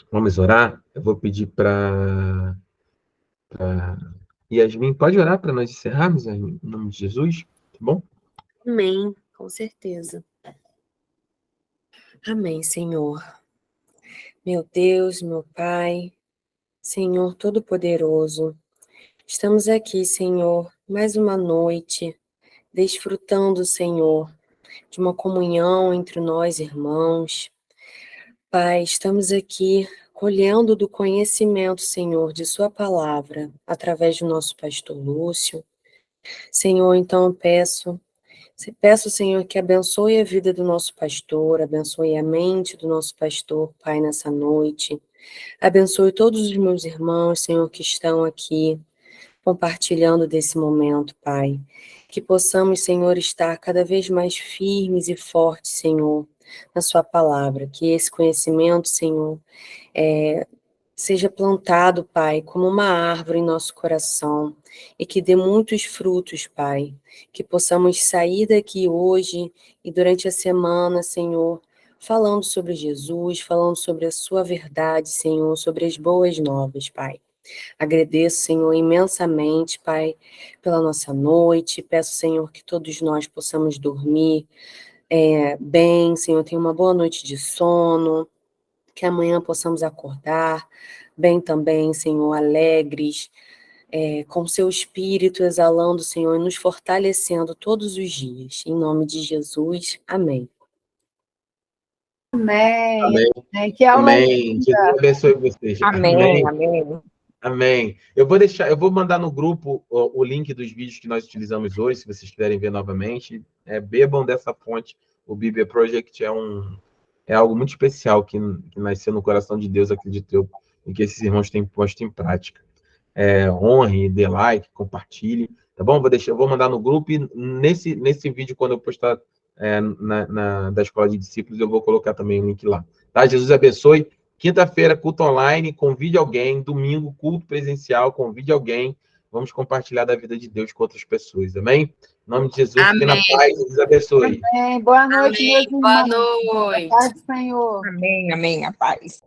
Vamos orar? Eu vou pedir para Yasmin, pode orar para nós encerrarmos em nome de Jesus? Tá bom? Amém, com certeza. Amém, Senhor. Meu Deus, meu Pai, Senhor Todo-Poderoso, estamos aqui, Senhor, mais uma noite, desfrutando, Senhor, de uma comunhão entre nós, irmãos. Pai, estamos aqui colhendo do conhecimento, Senhor, de Sua palavra, através do nosso pastor Lúcio. Senhor, então eu peço, Senhor, que abençoe a vida do nosso pastor, abençoe a mente do nosso pastor, Pai, nessa noite. Abençoe todos os meus irmãos, Senhor, que estão aqui compartilhando desse momento, Pai. que possamos, Senhor, estar cada vez mais firmes e fortes, Senhor, na sua palavra, que esse conhecimento, Senhor, seja plantado, Pai, como uma árvore em nosso coração e que dê muitos frutos, Pai, que possamos sair daqui hoje e durante a semana, Senhor, falando sobre Jesus, falando sobre a sua verdade, Senhor, sobre as boas novas, Pai. Agradeço, Senhor, imensamente, Pai, pela nossa noite. Peço, Senhor, que todos nós possamos dormir bem, Senhor, tenha uma boa noite de sono, que amanhã possamos acordar bem também, Senhor, alegres, com seu espírito exalando, Senhor, e nos fortalecendo todos os dias. Em nome de Jesus, amém. Amém. Amém. Que aula Amém. Que Deus abençoe vocês. Amém, amém. Amém. Eu vou mandar no grupo o link dos vídeos que nós utilizamos hoje, se vocês quiserem ver novamente. Bebam dessa fonte. O Bíblia Project é algo muito especial que nasceu no coração de Deus, acredito eu, e que esses irmãos têm posto em prática. Honre, dê like, compartilhe, tá bom? Eu vou mandar no grupo e nesse vídeo, quando eu postar da Escola de Discípulos, eu vou colocar também o link lá. Tá? Jesus abençoe. Quinta-feira, culto online, convide alguém. Domingo, culto presencial, convide alguém. Vamos compartilhar da vida de Deus com outras pessoas, amém? Em nome de Jesus, fique na paz, Jesus abençoe. Amém. Boa noite, meus irmãos. Boa noite. Paz do Senhor. Amém, amém, a paz.